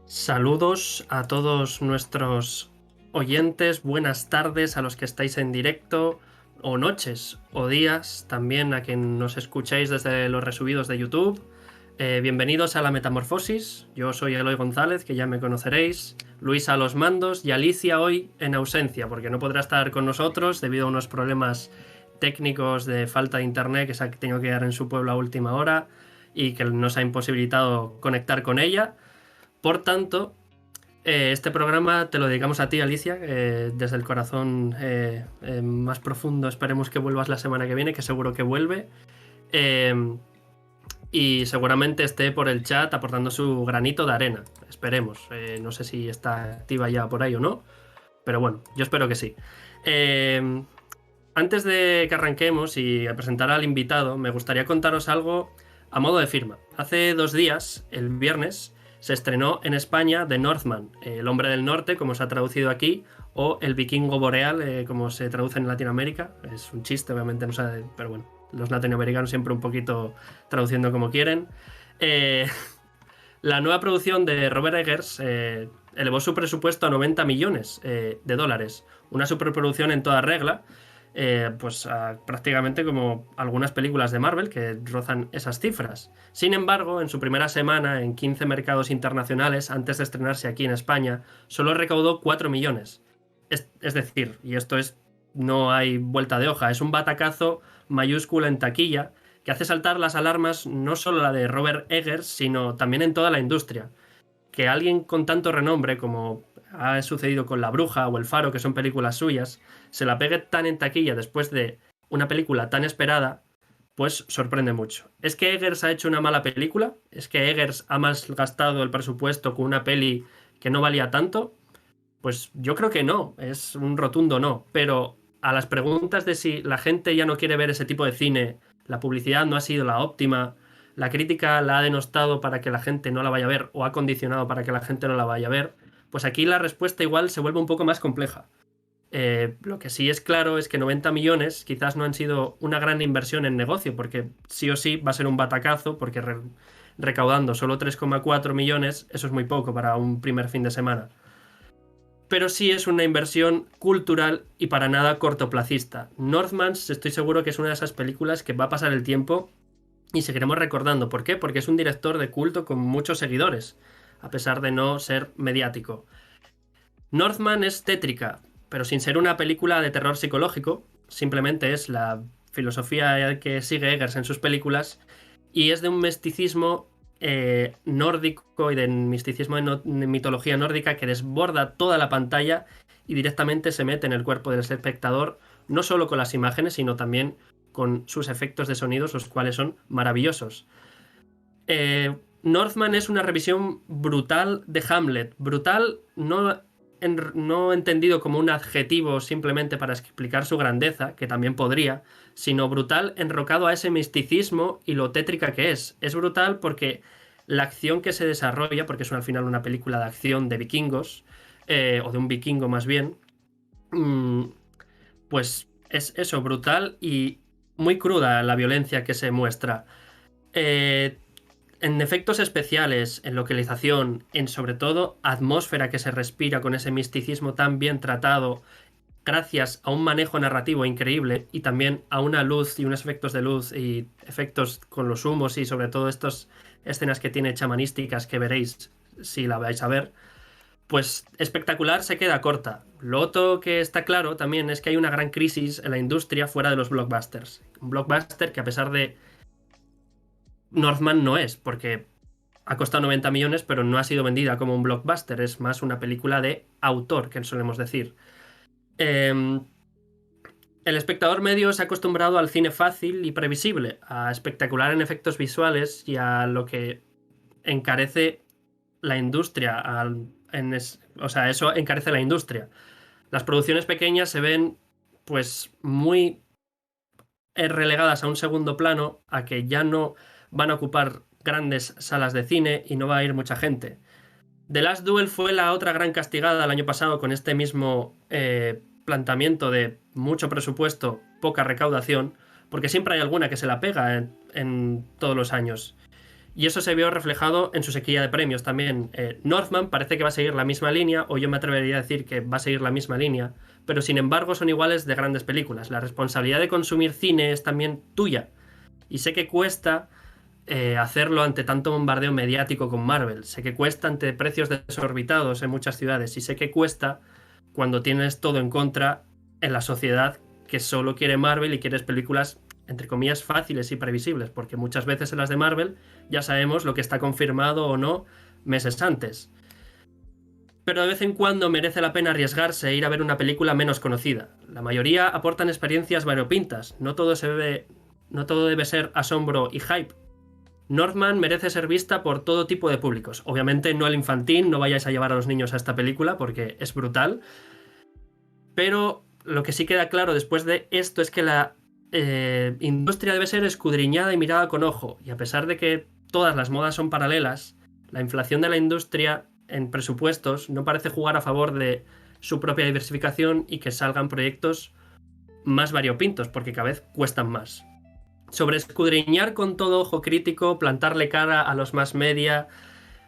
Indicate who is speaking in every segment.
Speaker 1: Saludos a todos nuestros oyentes, buenas tardes a los que estáis en directo, o noches, o días, también a quien nos escucháis desde los resubidos de YouTube. Bienvenidos a La Metamorfosis, yo soy Eloy González, que ya me conoceréis, Luis a los mandos y Alicia hoy en ausencia, porque no podrá estar con nosotros debido a unos problemas técnicos de falta de internet que se ha tenido que dar en su pueblo a última hora y que nos ha imposibilitado conectar con ella. Por tanto, este programa te lo dedicamos a ti, Alicia, desde el corazón más profundo. Esperemos que vuelvas la semana que viene, que seguro que vuelve. Y seguramente esté por el chat aportando su granito de arena. Esperemos. No sé si está activa ya por ahí o no, pero bueno, yo espero que sí. Antes de que arranquemos y a presentar al invitado, me gustaría contaros algo a modo de firma. Hace 2 días, el viernes, se estrenó en España The Northman, el hombre del norte, como se ha traducido aquí, o el vikingo boreal, como se traduce en Latinoamérica. Es un chiste, obviamente, no sabe, pero bueno, los latinoamericanos siempre un poquito traduciendo como quieren. La nueva producción de Robert Eggers elevó su presupuesto a 90 millones de dólares, una superproducción en toda regla. Pues prácticamente como algunas películas de Marvel que rozan esas cifras. Sin embargo, en su primera semana en 15 mercados internacionales, antes de estrenarse aquí en España, solo recaudó 4 millones. Es decir, y esto es, no hay vuelta de hoja, es un batacazo mayúsculo en taquilla que hace saltar las alarmas no solo la de Robert Eggers, sino también en toda la industria. Que alguien con tanto renombre como ha sucedido con La Bruja o El Faro, que son películas suyas, se la pegue tan en taquilla después de una película tan esperada, pues sorprende mucho. ¿Es que Eggers ha hecho una mala película? ¿Es que Eggers ha malgastado el presupuesto con una peli que no valía tanto? Pues yo creo que no, es un rotundo no. Pero a las preguntas de si la gente ya no quiere ver ese tipo de cine, la publicidad no ha sido la óptima, la crítica la ha denostado para que la gente no la vaya a ver o ha condicionado para que la gente no la vaya a ver, pues aquí la respuesta igual se vuelve un poco más compleja. Lo que sí es claro es que 90 millones quizás no han sido una gran inversión en negocio, porque sí o sí va a ser un batacazo, porque recaudando solo 3,4 millones, eso es muy poco para un primer fin de semana. Pero sí es una inversión cultural y para nada cortoplacista. Northmans estoy seguro que es una de esas películas que va a pasar el tiempo y seguiremos recordando. ¿Por qué? Porque es un director de culto con muchos seguidores, a pesar de no ser mediático. Northman es tétrica, pero sin ser una película de terror psicológico, simplemente es la filosofía que sigue Eggers en sus películas y es de un misticismo nórdico y de misticismo de mitología nórdica que desborda toda la pantalla y directamente se mete en el cuerpo del espectador, no solo con las imágenes, sino también con sus efectos de sonidos, los cuales son maravillosos. Northman es una revisión brutal de Hamlet. Brutal no entendido como un adjetivo simplemente para explicar su grandeza, que también podría, sino brutal enrocado a ese misticismo y lo tétrica que es. Es brutal porque la acción que se desarrolla, porque es al final una película de acción de vikingos, o de un vikingo más bien, pues es eso, brutal y muy cruda la violencia que se muestra. En efectos especiales, en localización, en sobre todo atmósfera que se respira con ese misticismo tan bien tratado, gracias a un manejo narrativo increíble y también a una luz y unos efectos de luz y efectos con los humos y sobre todo estas escenas que tiene chamanísticas que veréis si la vais a ver, pues espectacular se queda corta. Lo otro que está claro también es que hay una gran crisis en la industria fuera de los blockbusters. Un blockbuster que a pesar de Northman no es, porque ha costado 90 millones, pero no ha sido vendida como un blockbuster, es más una película de autor, que solemos decir. El espectador medio se ha acostumbrado al cine fácil y previsible, a espectacular en efectos visuales y a lo que encarece la industria. O sea, eso encarece la industria. Las producciones pequeñas se ven pues muy relegadas a un segundo plano, a que ya no van a ocupar grandes salas de cine y no va a ir mucha gente. The Last Duel fue la otra gran castigada el año pasado con este mismo planteamiento de mucho presupuesto, poca recaudación, porque siempre hay alguna que se la pega en todos los años. Y eso se vio reflejado en su sequía de premios también. Northman parece que va a seguir la misma línea, o yo me atrevería a decir que va a seguir la misma línea, pero sin embargo son iguales de grandes películas. La responsabilidad de consumir cine es también tuya. Y sé que cuesta hacerlo ante tanto bombardeo mediático con Marvel. Sé que cuesta ante precios desorbitados en muchas ciudades. Y sé que cuesta cuando tienes todo en contra en la sociedad que solo quiere Marvel y quieres películas, entre comillas, fáciles y previsibles. Porque muchas veces en las de Marvel ya sabemos lo que está confirmado o no meses antes. Pero de vez en cuando merece la pena arriesgarse e ir a ver una película menos conocida. La mayoría aportan experiencias variopintas. No todo debe ser asombro y hype. Northman merece ser vista por todo tipo de públicos. Obviamente no el infantil, no vayáis a llevar a los niños a esta película porque es brutal. Pero lo que sí queda claro después de esto es que la industria debe ser escudriñada y mirada con ojo. Y a pesar de que todas las modas son paralelas, la inflación de la industria en presupuestos no parece jugar a favor de su propia diversificación y que salgan proyectos más variopintos porque cada vez cuestan más. Sobre escudriñar con todo ojo crítico, plantarle cara a los más media,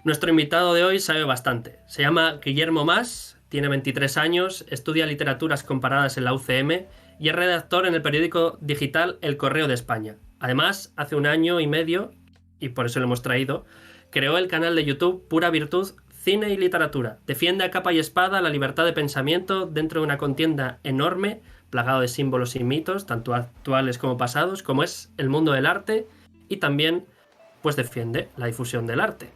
Speaker 1: nuestro invitado de hoy sabe bastante. Se llama Guillermo Mas, tiene 23 años, estudia literaturas comparadas en la UCM y es redactor en el periódico digital El Correo de España. Además, hace 1 año y medio, y por eso lo hemos traído, creó el canal de YouTube Pura Virtud, Cine y Literatura. Defiende a capa y espada la libertad de pensamiento dentro de una contienda enorme, plagado de símbolos y mitos, tanto actuales como pasados, como es el mundo del arte, y también pues defiende la difusión del arte.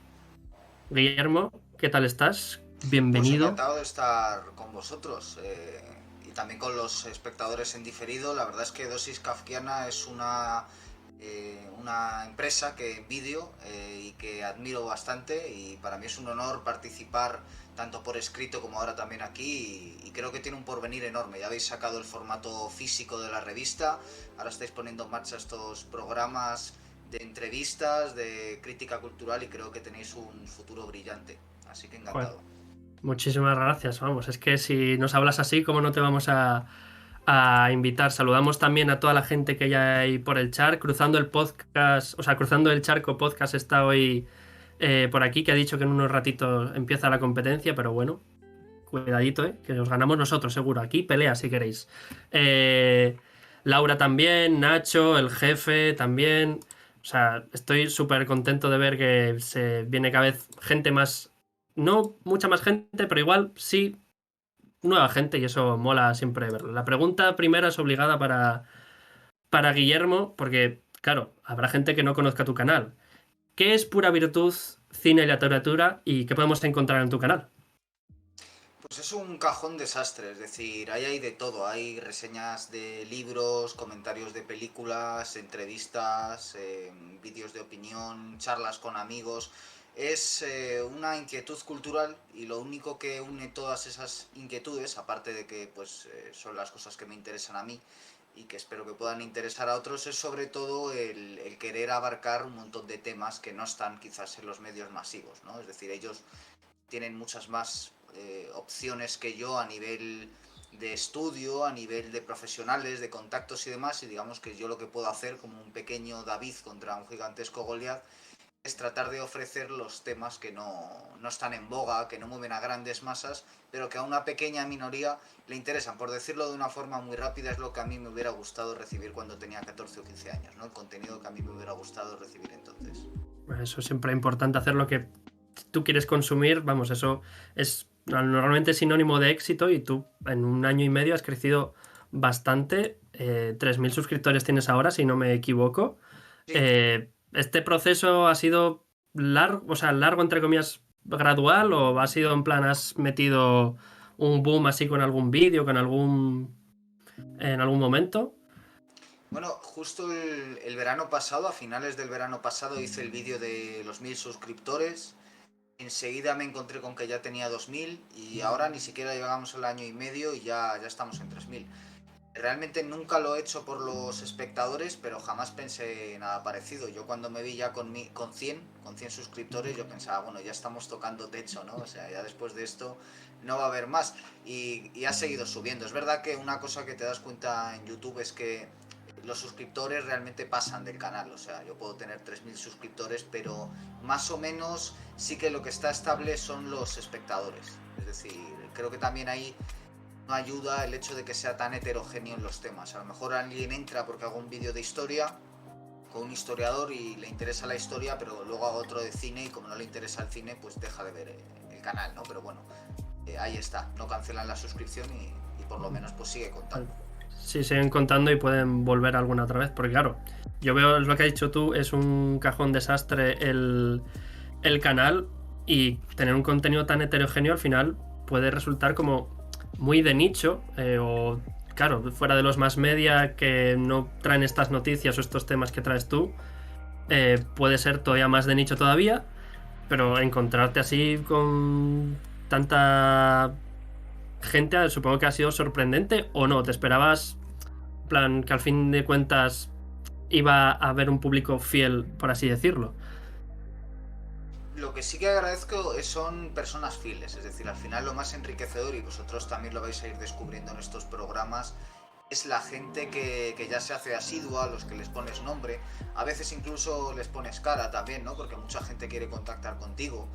Speaker 1: Guillermo, ¿qué tal estás?
Speaker 2: Pues
Speaker 1: Bienvenido.
Speaker 2: encantado de estar con vosotros y también con los espectadores en diferido. La verdad es que Dosis Kafkiana es una empresa que envidio y que admiro bastante, y para mí es un honor participar tanto por escrito como ahora también aquí, y creo que tiene un porvenir enorme. Ya habéis sacado el formato físico de la revista, ahora estáis poniendo en marcha estos programas de entrevistas, de crítica cultural, y creo que tenéis un futuro brillante. Así que
Speaker 1: Joder,
Speaker 2: encantado.
Speaker 1: muchísimas gracias. Vamos, es que si nos hablas así, ¿cómo no te vamos a invitar? Saludamos también a toda la gente que hay por el chat. Cruzando el podcast, o sea, Cruzando el Charco Podcast está hoy por aquí, que ha dicho que en unos ratitos empieza la competencia, pero bueno, cuidadito, que os ganamos nosotros, seguro. Aquí pelea si queréis. Eh, Laura también, Nacho, el jefe también. O sea, estoy súper contento de ver que se viene cada vez gente más. No mucha más gente, pero igual sí nueva gente y eso mola siempre verlo. La pregunta primera es obligada para Guillermo, porque, claro, habrá gente que no conozca tu canal. ¿Qué es Pura Virtud, Cine y Literatura y qué podemos encontrar en tu canal?
Speaker 2: Pues es un cajón desastre, es decir, ahí hay de todo. Hay reseñas de libros, comentarios de películas, entrevistas, vídeos de opinión, charlas con amigos. Es una inquietud cultural, y lo único que une todas esas inquietudes, aparte de que pues son las cosas que me interesan a mí y que espero que puedan interesar a otros, es sobre todo el querer abarcar un montón de temas que no están quizás en los medios masivos, ¿no? Es decir, ellos tienen muchas más opciones que yo a nivel de estudio, a nivel de profesionales, de contactos y demás, y digamos que yo lo que puedo hacer como un pequeño David contra un gigantesco Goliath es tratar de ofrecer los temas que no están en boga, que no mueven a grandes masas, pero que a una pequeña minoría le interesan. Por decirlo de una forma muy rápida, es lo que a mí me hubiera gustado recibir cuando tenía 14 o 15 años, ¿no? El contenido que a mí me hubiera gustado recibir entonces.
Speaker 1: Eso siempre es importante hacer lo que tú quieres consumir. Vamos, eso es normalmente sinónimo de éxito y tú en 1 año y medio has crecido bastante. 3.000 suscriptores tienes ahora, si no me equivoco.
Speaker 2: Sí.
Speaker 1: ¿Este proceso ha sido largo, o sea, largo entre comillas, gradual o ha sido en plan, has metido un boom así con algún vídeo, en algún momento?
Speaker 2: Bueno, justo el verano pasado, a finales del verano pasado, hice el vídeo de los 1000 suscriptores. Enseguida me encontré con que ya tenía 2000, y ahora ni siquiera llegamos al año y medio y ya estamos en 3000. Realmente nunca lo he hecho por los espectadores, pero jamás pensé nada parecido. Yo cuando me vi ya con 100 suscriptores, yo pensaba, bueno, ya estamos tocando techo, ¿no? O sea, ya después de esto no va a haber más. Y ha seguido subiendo. Es verdad que una cosa que te das cuenta en YouTube es que los suscriptores realmente pasan del canal. O sea, yo puedo tener 3.000 suscriptores, pero más o menos sí que lo que está estable son los espectadores. Es decir, creo que también ahí no ayuda el hecho de que sea tan heterogéneo en los temas. A lo mejor alguien entra porque hago un vídeo de historia con un historiador y le interesa la historia, pero luego hago otro de cine y como no le interesa el cine, pues deja de ver el canal, ¿no? Pero bueno, ahí está, no cancelan la suscripción y por lo menos pues sigue contando.
Speaker 1: Sí, siguen contando y pueden volver alguna otra vez, porque claro, yo veo lo que has dicho tú, es un cajón desastre el canal, y tener un contenido tan heterogéneo al final puede resultar como muy de nicho, o claro, fuera de los más media que no traen estas noticias o estos temas que traes tú, puede ser todavía más de nicho todavía, pero encontrarte así con tanta gente, supongo que ha sido sorprendente, o no, ¿te esperabas, en plan, que al fin de cuentas iba a haber un público fiel, por así decirlo?
Speaker 2: Lo que sí que agradezco son personas fieles, es decir, al final lo más enriquecedor, y vosotros también lo vais a ir descubriendo en estos programas, es la gente que ya se hace asidua, a los que les pones nombre, a veces incluso les pones cara también, ¿no? Porque mucha gente quiere contactar contigo.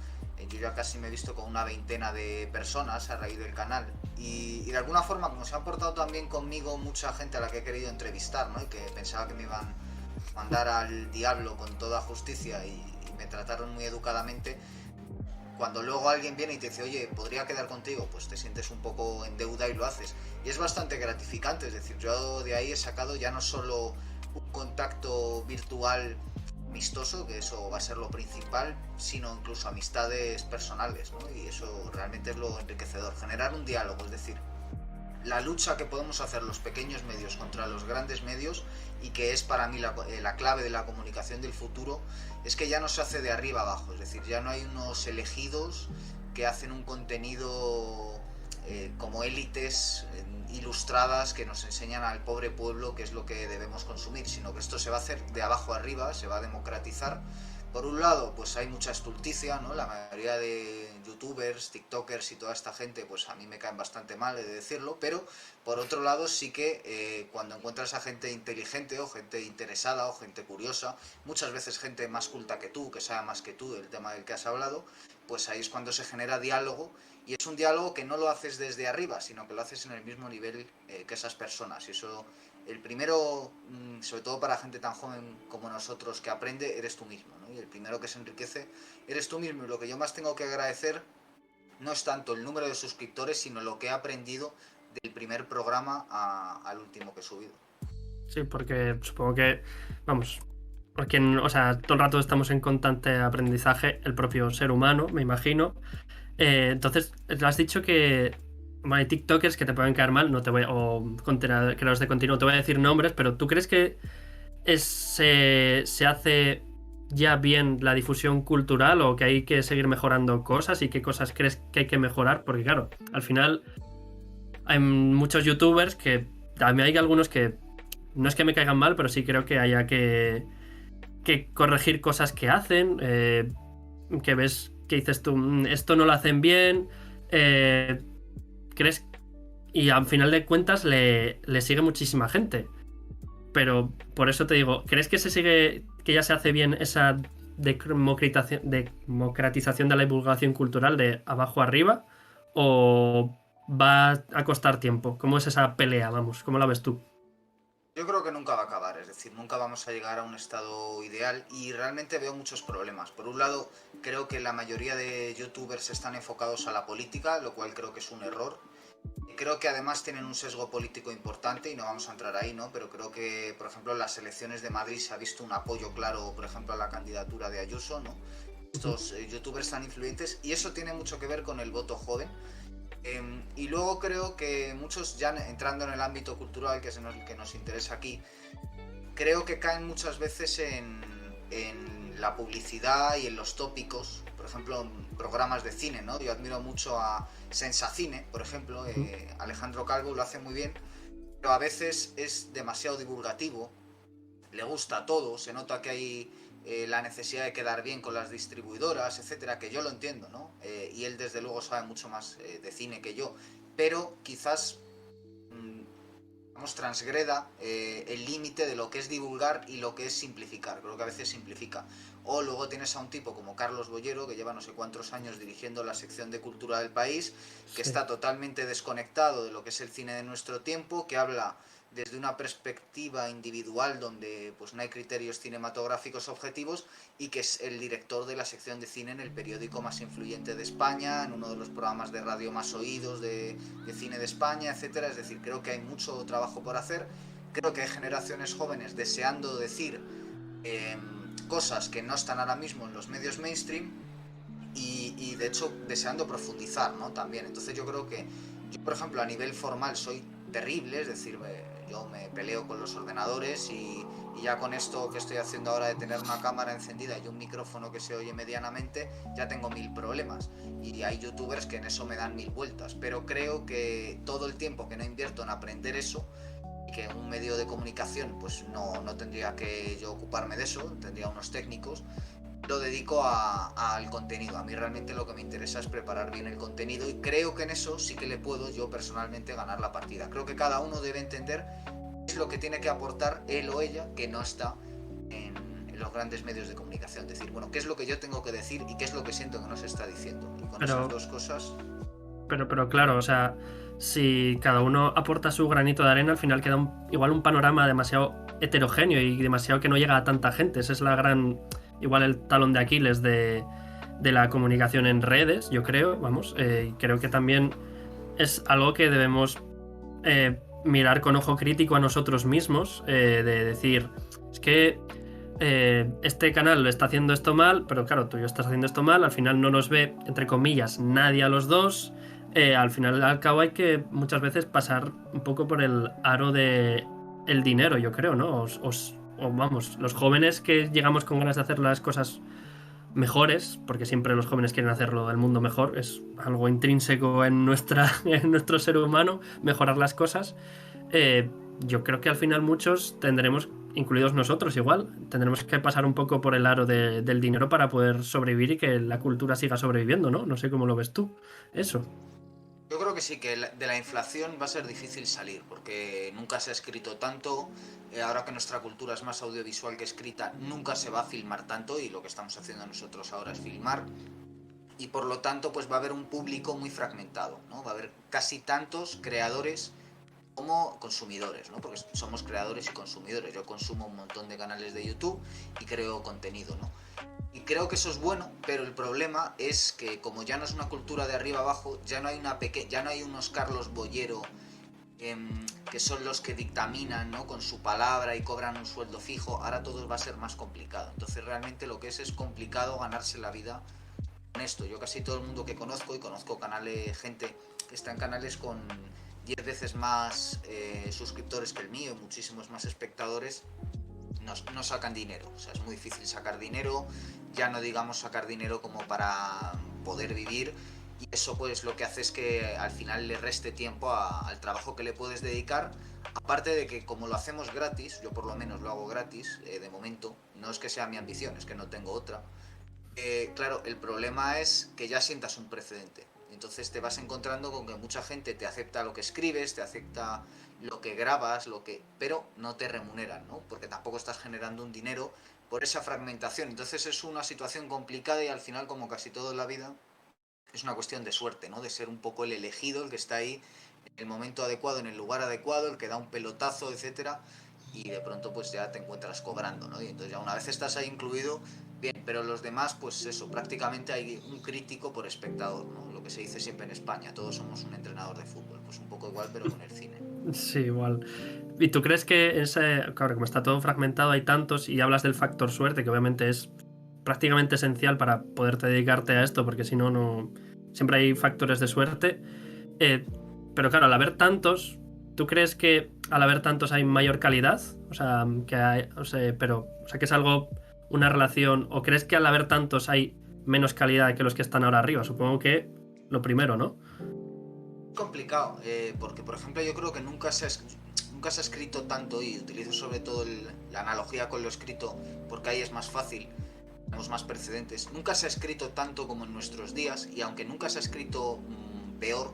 Speaker 2: Yo ya casi me he visto con una veintena de personas a raíz del canal. Y de alguna forma, como se ha portado también conmigo mucha gente a la que he querido entrevistar, ¿no? Y que pensaba que me iban a mandar al diablo con toda justicia y me trataron muy educadamente, cuando luego alguien viene y te dice, oye, podría quedar contigo, pues te sientes un poco en deuda y lo haces. Y es bastante gratificante, es decir, yo de ahí he sacado ya no solo un contacto virtual amistoso, que eso va a ser lo principal, sino incluso amistades personales, ¿no? Y eso realmente es lo enriquecedor, generar un diálogo, es decir, la lucha que podemos hacer los pequeños medios contra los grandes medios, y que es para mí la clave de la comunicación del futuro, es que ya no se hace de arriba abajo, es decir, ya no hay unos elegidos que hacen un contenido como élites ilustradas que nos enseñan al pobre pueblo qué es lo que debemos consumir, sino que esto se va a hacer de abajo arriba, se va a democratizar. Por un lado, pues hay mucha estulticia, ¿no? La mayoría de youtubers, tiktokers y toda esta gente, pues a mí me caen bastante mal, he de decirlo, pero por otro lado sí que cuando encuentras a gente inteligente o gente interesada o gente curiosa, muchas veces gente más culta que tú, que sabe más que tú del tema del que has hablado, pues ahí es cuando se genera diálogo, y es un diálogo que no lo haces desde arriba, sino que lo haces en el mismo nivel que esas personas, y eso, el primero, sobre todo para gente tan joven como nosotros que aprende, eres tú mismo, ¿no? Y el primero que se enriquece eres tú mismo, y lo que yo más tengo que agradecer no es tanto el número de suscriptores, sino lo que he aprendido del primer programa al último que he subido.
Speaker 1: Sí, porque supongo que, vamos, porque, o sea, todo el rato estamos en constante aprendizaje, el propio ser humano, me imagino. Entonces, has dicho que bueno, hay TikTokers que te pueden caer mal, no te voy o creadores de contenido, no te voy a decir nombres, pero ¿tú crees que se hace ya bien la difusión cultural, o que hay que seguir mejorando cosas, y qué cosas crees que hay que mejorar? Porque claro, al final hay muchos youtubers que también hay algunos que no es que me caigan mal, pero sí creo que haya que corregir cosas que hacen, que ves que dices tú, esto no lo hacen bien, crees, y al final de cuentas le sigue muchísima gente. Pero por eso te digo, ¿crees que se sigue, que ya se hace bien esa democratización de la divulgación cultural de abajo arriba? ¿O va a costar tiempo? ¿Cómo es esa pelea? Vamos, ¿cómo la ves tú?
Speaker 2: Yo creo que nunca va a acabar, es decir, nunca vamos a llegar a un estado ideal, y realmente veo muchos problemas. Por un lado, creo que la mayoría de youtubers están enfocados a la política, lo cual creo que es un error. Creo que además tienen un sesgo político importante y no vamos a entrar ahí, ¿no? Pero creo que, por ejemplo, en las elecciones de Madrid se ha visto un apoyo claro, por ejemplo, a la candidatura de Ayuso, ¿no? Estos youtubers tan influyentes, y eso tiene mucho que ver con el voto joven. Y luego creo que muchos, ya entrando en el ámbito cultural, que es el que nos interesa aquí, creo que caen muchas veces en la publicidad y en los tópicos, por ejemplo, en programas de cine, ¿no? Yo admiro mucho a Sensacine, por ejemplo, Alejandro Calvo lo hace muy bien, pero a veces es demasiado divulgativo, le gusta a todo, se nota que hay la necesidad de quedar bien con las distribuidoras, etcétera, que yo lo entiendo, ¿no? Y él desde luego sabe mucho más de cine que yo, pero quizás transgreda el límite de lo que es divulgar y lo que es simplificar. Creo que a veces simplifica. O luego tienes a un tipo como Carlos Bollero, que lleva no sé cuántos años dirigiendo la sección de cultura del País, que
Speaker 1: Sí.
Speaker 2: está totalmente desconectado de lo que es el cine de nuestro tiempo, que habla desde una perspectiva individual donde pues no hay criterios cinematográficos objetivos, y que es el director de la sección de cine en el periódico más influyente de España, en uno de los programas de radio más oídos de cine de España, etcétera. Es decir, creo que hay mucho trabajo por hacer. Creo que hay generaciones jóvenes deseando decir eh, cosas que no están ahora mismo en los medios mainstream, y de hecho deseando profundizar, ¿no? También. Entonces yo creo que yo, por ejemplo, a nivel formal soy terrible, es decir, yo me peleo con los ordenadores, y ya con esto que estoy haciendo ahora de tener una cámara encendida y un micrófono que se oye medianamente, ya tengo 1000 problemas. Y hay youtubers que en eso me dan 1000 vueltas, pero creo que todo el tiempo que no invierto en aprender eso, y que en un medio de comunicación pues no tendría que yo ocuparme de eso, tendría unos técnicos, lo dedico al contenido. A mí realmente lo que me interesa es preparar bien el contenido, y creo que en eso sí que le puedo yo personalmente ganar la partida. Creo que cada uno debe entender qué es lo que tiene que aportar él o ella que no está en los grandes medios de comunicación. Decir, bueno, qué es lo que yo tengo que decir y qué es lo que siento que no se está diciendo. Y con esas
Speaker 1: Pero,
Speaker 2: dos cosas...
Speaker 1: pero claro, o sea, si cada uno aporta su granito de arena, al final queda igual un panorama demasiado heterogéneo y demasiado que no llega a tanta gente. Ese es la gran, igual el talón de Aquiles de la comunicación en redes, yo creo, vamos. Creo que también es algo que debemos mirar con ojo crítico a nosotros mismos, de decir, es que este canal lo está haciendo esto mal, pero claro, tú y yo estás haciendo esto mal, al final no nos ve, entre comillas, nadie a los dos. Al final al cabo hay que muchas veces pasar un poco por el aro de el dinero, yo creo, ¿no? O vamos, los jóvenes que llegamos con ganas de hacer las cosas mejores, porque siempre los jóvenes quieren hacerlo del mundo mejor, es algo intrínseco en en nuestro ser humano, mejorar las cosas. Yo creo que al final muchos tendremos, incluidos nosotros igual, tendremos que pasar un poco por el aro del dinero para poder sobrevivir y que la cultura siga sobreviviendo, ¿no? No sé cómo lo ves tú. Eso.
Speaker 2: Yo creo que sí, que de la inflación va a ser difícil salir, porque nunca se ha escrito tanto. Ahora que nuestra cultura es más audiovisual que escrita, nunca se va a filmar tanto, y lo que estamos haciendo nosotros ahora es filmar. Y por lo tanto pues va a haber un público muy fragmentado, ¿no? Va a haber casi tantos creadores como consumidores, ¿no? Porque somos creadores y consumidores. Yo consumo un montón de canales de YouTube y creo contenido, ¿no? Y creo que eso es bueno, pero el problema es que como ya no es una cultura de arriba abajo, ya no hay ya no hay unos Carlos Bollero que son los que dictaminan, ¿no? Con su palabra y cobran un sueldo fijo. Ahora todo va a ser más complicado. Entonces realmente lo que es complicado ganarse la vida con esto. Yo casi todo el mundo que conozco, y conozco canales, gente que está en canales con 10 veces más suscriptores que el mío, y muchísimos más espectadores, no sacan dinero. O sea, es muy difícil sacar dinero, ya no digamos sacar dinero como para poder vivir, y eso pues lo que hace es que al final le reste tiempo al trabajo que le puedes dedicar. Aparte de que como lo hacemos gratis, yo por lo menos lo hago gratis, de momento, no es que sea mi ambición, es que no tengo otra. Claro, el problema es que ya sientas un precedente. Entonces te vas encontrando con que mucha gente te acepta lo que escribes, te acepta lo que grabas, pero no te remuneran, ¿no? Porque tampoco estás generando un dinero por esa fragmentación. Entonces es una situación complicada, y al final, como casi todo en la vida, es una cuestión de suerte, ¿no? De ser un poco el elegido, el que está ahí en el momento adecuado, en el lugar adecuado, el que da un pelotazo, etcétera, y de pronto pues ya te encuentras cobrando, ¿no? Y entonces ya una vez estás ahí incluido, bien, pero los demás, pues eso, prácticamente hay un crítico por espectador, ¿no? Lo que se dice siempre en España, todos somos un entrenador de fútbol, pues un poco igual, pero con el cine.
Speaker 1: Sí, igual. ¿Y tú crees que claro, como está todo fragmentado, hay tantos, y hablas del factor suerte, que obviamente es prácticamente esencial para poderte dedicarte a esto, porque si no, no, siempre hay factores de suerte. Eh, pero claro, al haber tantos, ¿tú crees que al haber tantos hay mayor calidad? O sea, que hay, o sea, que es algo, una relación, ¿o crees que al haber tantos hay menos calidad que los que están ahora arriba? Supongo que lo primero, ¿no?
Speaker 2: Complicado, porque por ejemplo yo creo que nunca se ha escrito tanto, y utilizo sobre todo la analogía con lo escrito porque ahí es más fácil, tenemos más precedentes. Nunca se ha escrito tanto como en nuestros días, y aunque nunca se ha escrito peor,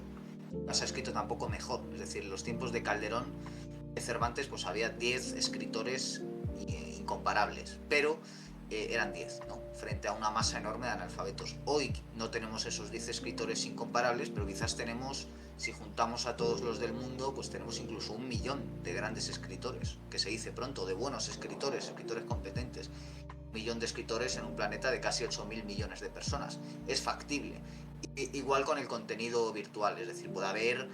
Speaker 2: nunca se ha escrito tampoco mejor. Es decir, en los tiempos de Calderón de Cervantes pues había 10 escritores incomparables, pero eran 10, ¿no? Frente a una masa enorme de analfabetos. Hoy no tenemos esos 10 escritores incomparables, pero quizás tenemos, si juntamos a todos los del mundo, pues tenemos incluso 1 millón de grandes escritores, que se dice pronto, de buenos escritores, escritores competentes. 1 millón de escritores en un planeta de casi 8.000 millones de personas. Es factible. Igual con el contenido virtual, es decir, puede haber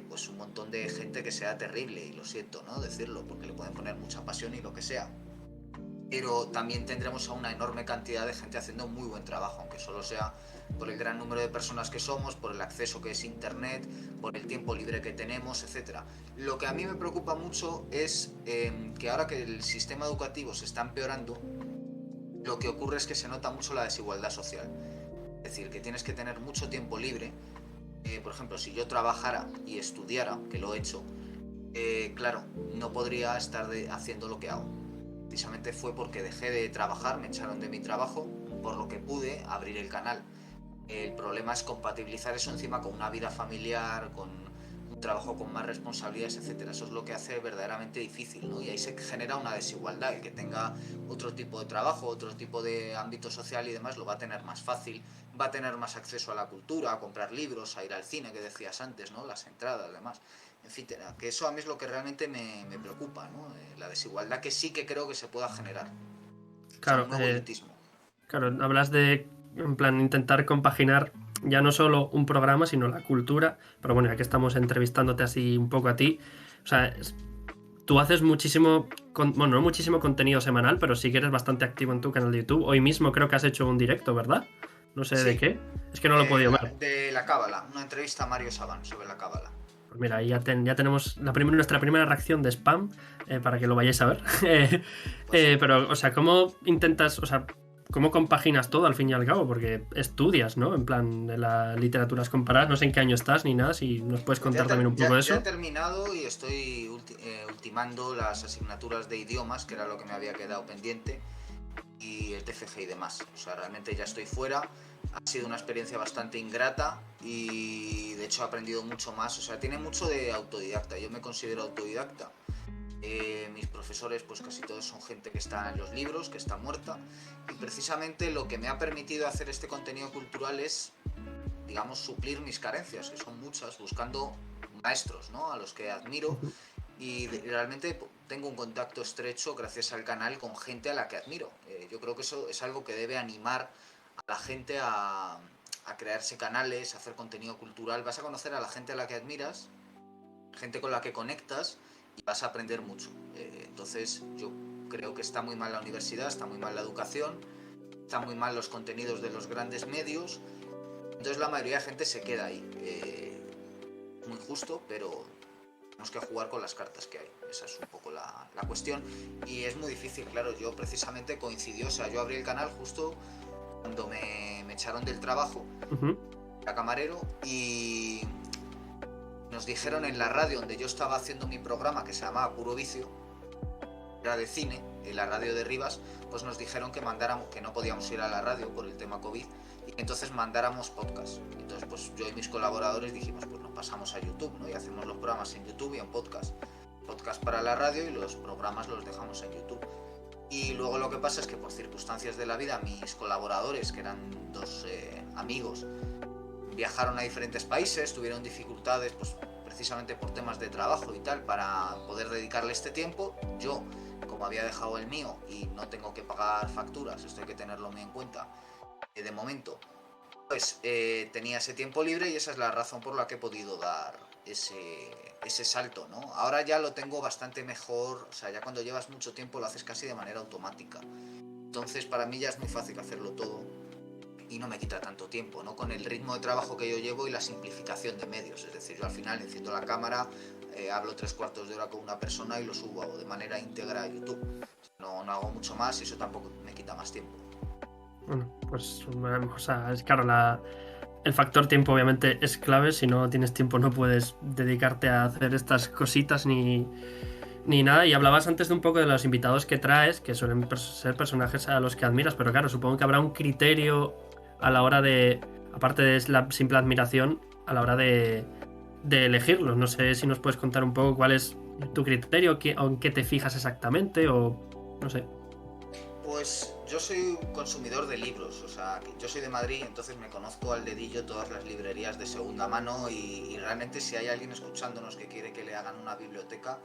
Speaker 2: pues un montón de gente que sea terrible, y lo siento, ¿no?, decirlo, porque le pueden poner mucha pasión y lo que sea. Pero también tendremos a una enorme cantidad de gente haciendo muy buen trabajo, aunque solo sea por el gran número de personas que somos, por el acceso que es internet, por el tiempo libre que tenemos, etc. Lo que a mí me preocupa mucho es que ahora que el sistema educativo se está empeorando, lo que ocurre es que se nota mucho la desigualdad social. Es decir, que tienes que tener mucho tiempo libre. Por ejemplo, si yo trabajara y estudiara, que lo he hecho, claro, no podría estar haciendo lo que hago. Precisamente fue porque dejé de trabajar, me echaron de mi trabajo, por lo que pude abrir el canal. El problema es compatibilizar eso encima con una vida familiar, con un trabajo con más responsabilidades, etcétera. Eso es lo que hace verdaderamente difícil, ¿no? Y ahí se genera una desigualdad. El que tenga otro tipo de trabajo, otro tipo de ámbito social y demás, lo va a tener más fácil, va a tener más acceso a la cultura, a comprar libros, a ir al cine, que decías antes, ¿no? Las entradas, además. En fin, que eso a mí es lo que realmente me preocupa, ¿no? La desigualdad que sí que creo que se pueda generar. O sea,
Speaker 1: Claro,
Speaker 2: un nuevo elitismo.
Speaker 1: claro, hablas de, en plan, intentar compaginar ya no solo un programa, sino la cultura. Pero bueno, ya que estamos entrevistándote así un poco a ti, o sea, tú haces muchísimo, bueno, no muchísimo contenido semanal, pero sí que eres bastante activo en tu canal de YouTube. Hoy mismo creo que has hecho un directo, ¿verdad? No sé de
Speaker 2: Sí,
Speaker 1: qué. Es que no lo he podido ver.
Speaker 2: de la Cábala, una entrevista a Mario Saban sobre la Cábala.
Speaker 1: Pues mira, ahí ya tenemos nuestra primera reacción de spam, para que lo vayáis a ver.
Speaker 2: Pues sí.
Speaker 1: Pero, o sea, ¿cómo intentas, o sea, cómo compaginas todo al fin y al cabo? Porque estudias, ¿no? En plan, de las literaturas comparadas, no sé en qué año estás ni nada, si nos puedes
Speaker 2: Pues
Speaker 1: contar también un poco de
Speaker 2: ya he
Speaker 1: eso.
Speaker 2: terminado y estoy ultimando las asignaturas de idiomas, que era lo que me había quedado pendiente, y el TFG y demás. O sea, realmente ya estoy fuera. Ha sido una experiencia bastante ingrata y de hecho he aprendido mucho más. O sea, tiene mucho de autodidacta. Yo me considero autodidacta. Mis profesores, pues casi todos son gente que está en los libros, que está muerta. Y precisamente lo que me ha permitido hacer este contenido cultural es, digamos, suplir mis carencias, que son muchas, buscando maestros, ¿no?, a los que admiro. Y realmente tengo un contacto estrecho gracias al canal con gente a la que admiro. Yo creo que eso es algo que debe animar a la gente a crearse canales, a hacer contenido cultural. Vas a conocer a la gente a la que admiras, gente con la que conectas, y vas a aprender mucho. Entonces yo creo que está muy mal la universidad, está muy mal la educación, están muy mal los contenidos de los grandes medios. Entonces la mayoría de gente se queda ahí. Muy justo, pero tenemos que jugar con las cartas que hay. Esa es un poco la cuestión. Y es muy difícil, claro. Yo precisamente coincidió, o sea, yo abrí el canal justo cuando me echaron del trabajo, era camarero, y nos dijeron en la radio donde yo estaba haciendo mi programa, que se llamaba Puro Vicio, era de cine, en la radio de Rivas, pues nos dijeron que mandáramos, que no podíamos ir a la radio por el tema COVID, y que entonces mandáramos podcast. Entonces pues yo y mis colaboradores dijimos, pues nos pasamos a YouTube, ¿no?, y hacemos los programas en YouTube y en podcast. Podcast para la radio y los programas los dejamos en YouTube. Y luego lo que pasa es que por circunstancias de la vida, mis colaboradores, que eran dos amigos, viajaron a diferentes países, tuvieron dificultades, pues precisamente por temas de trabajo y tal, para poder dedicarle este tiempo. Yo, como había dejado el mío y no tengo que pagar facturas, esto hay que tenerlo muy en cuenta, de momento, pues tenía ese tiempo libre, y esa es la razón por la que he podido dar ese salto, ¿no? Ahora ya lo tengo bastante mejor, o sea, ya cuando llevas mucho tiempo lo haces casi de manera automática. Entonces para mí ya es muy fácil hacerlo todo y no me quita tanto tiempo, ¿no? Con el ritmo de trabajo que yo llevo y la simplificación de medios. Es decir, yo al final enciendo la cámara, hablo 3/4 de hora con una persona y lo subo de manera íntegra a YouTube. No hago mucho más y eso tampoco me quita más tiempo.
Speaker 1: Bueno, pues, o sea, es claro, el factor tiempo obviamente es clave. Si no tienes tiempo no puedes dedicarte a hacer estas cositas ni nada. Y hablabas antes de un poco de los invitados que traes, que suelen ser personajes a los que admiras, pero claro, supongo que habrá un criterio a la hora de, aparte de la simple admiración, a la hora de elegirlos. No sé si nos puedes contar un poco cuál es tu criterio, o en qué te fijas exactamente, o no sé.
Speaker 2: Pues yo soy un consumidor de libros, o sea, yo soy de Madrid, entonces me conozco al dedillo todas las librerías de segunda mano y realmente si hay alguien escuchándonos que quiere que le hagan una biblioteca,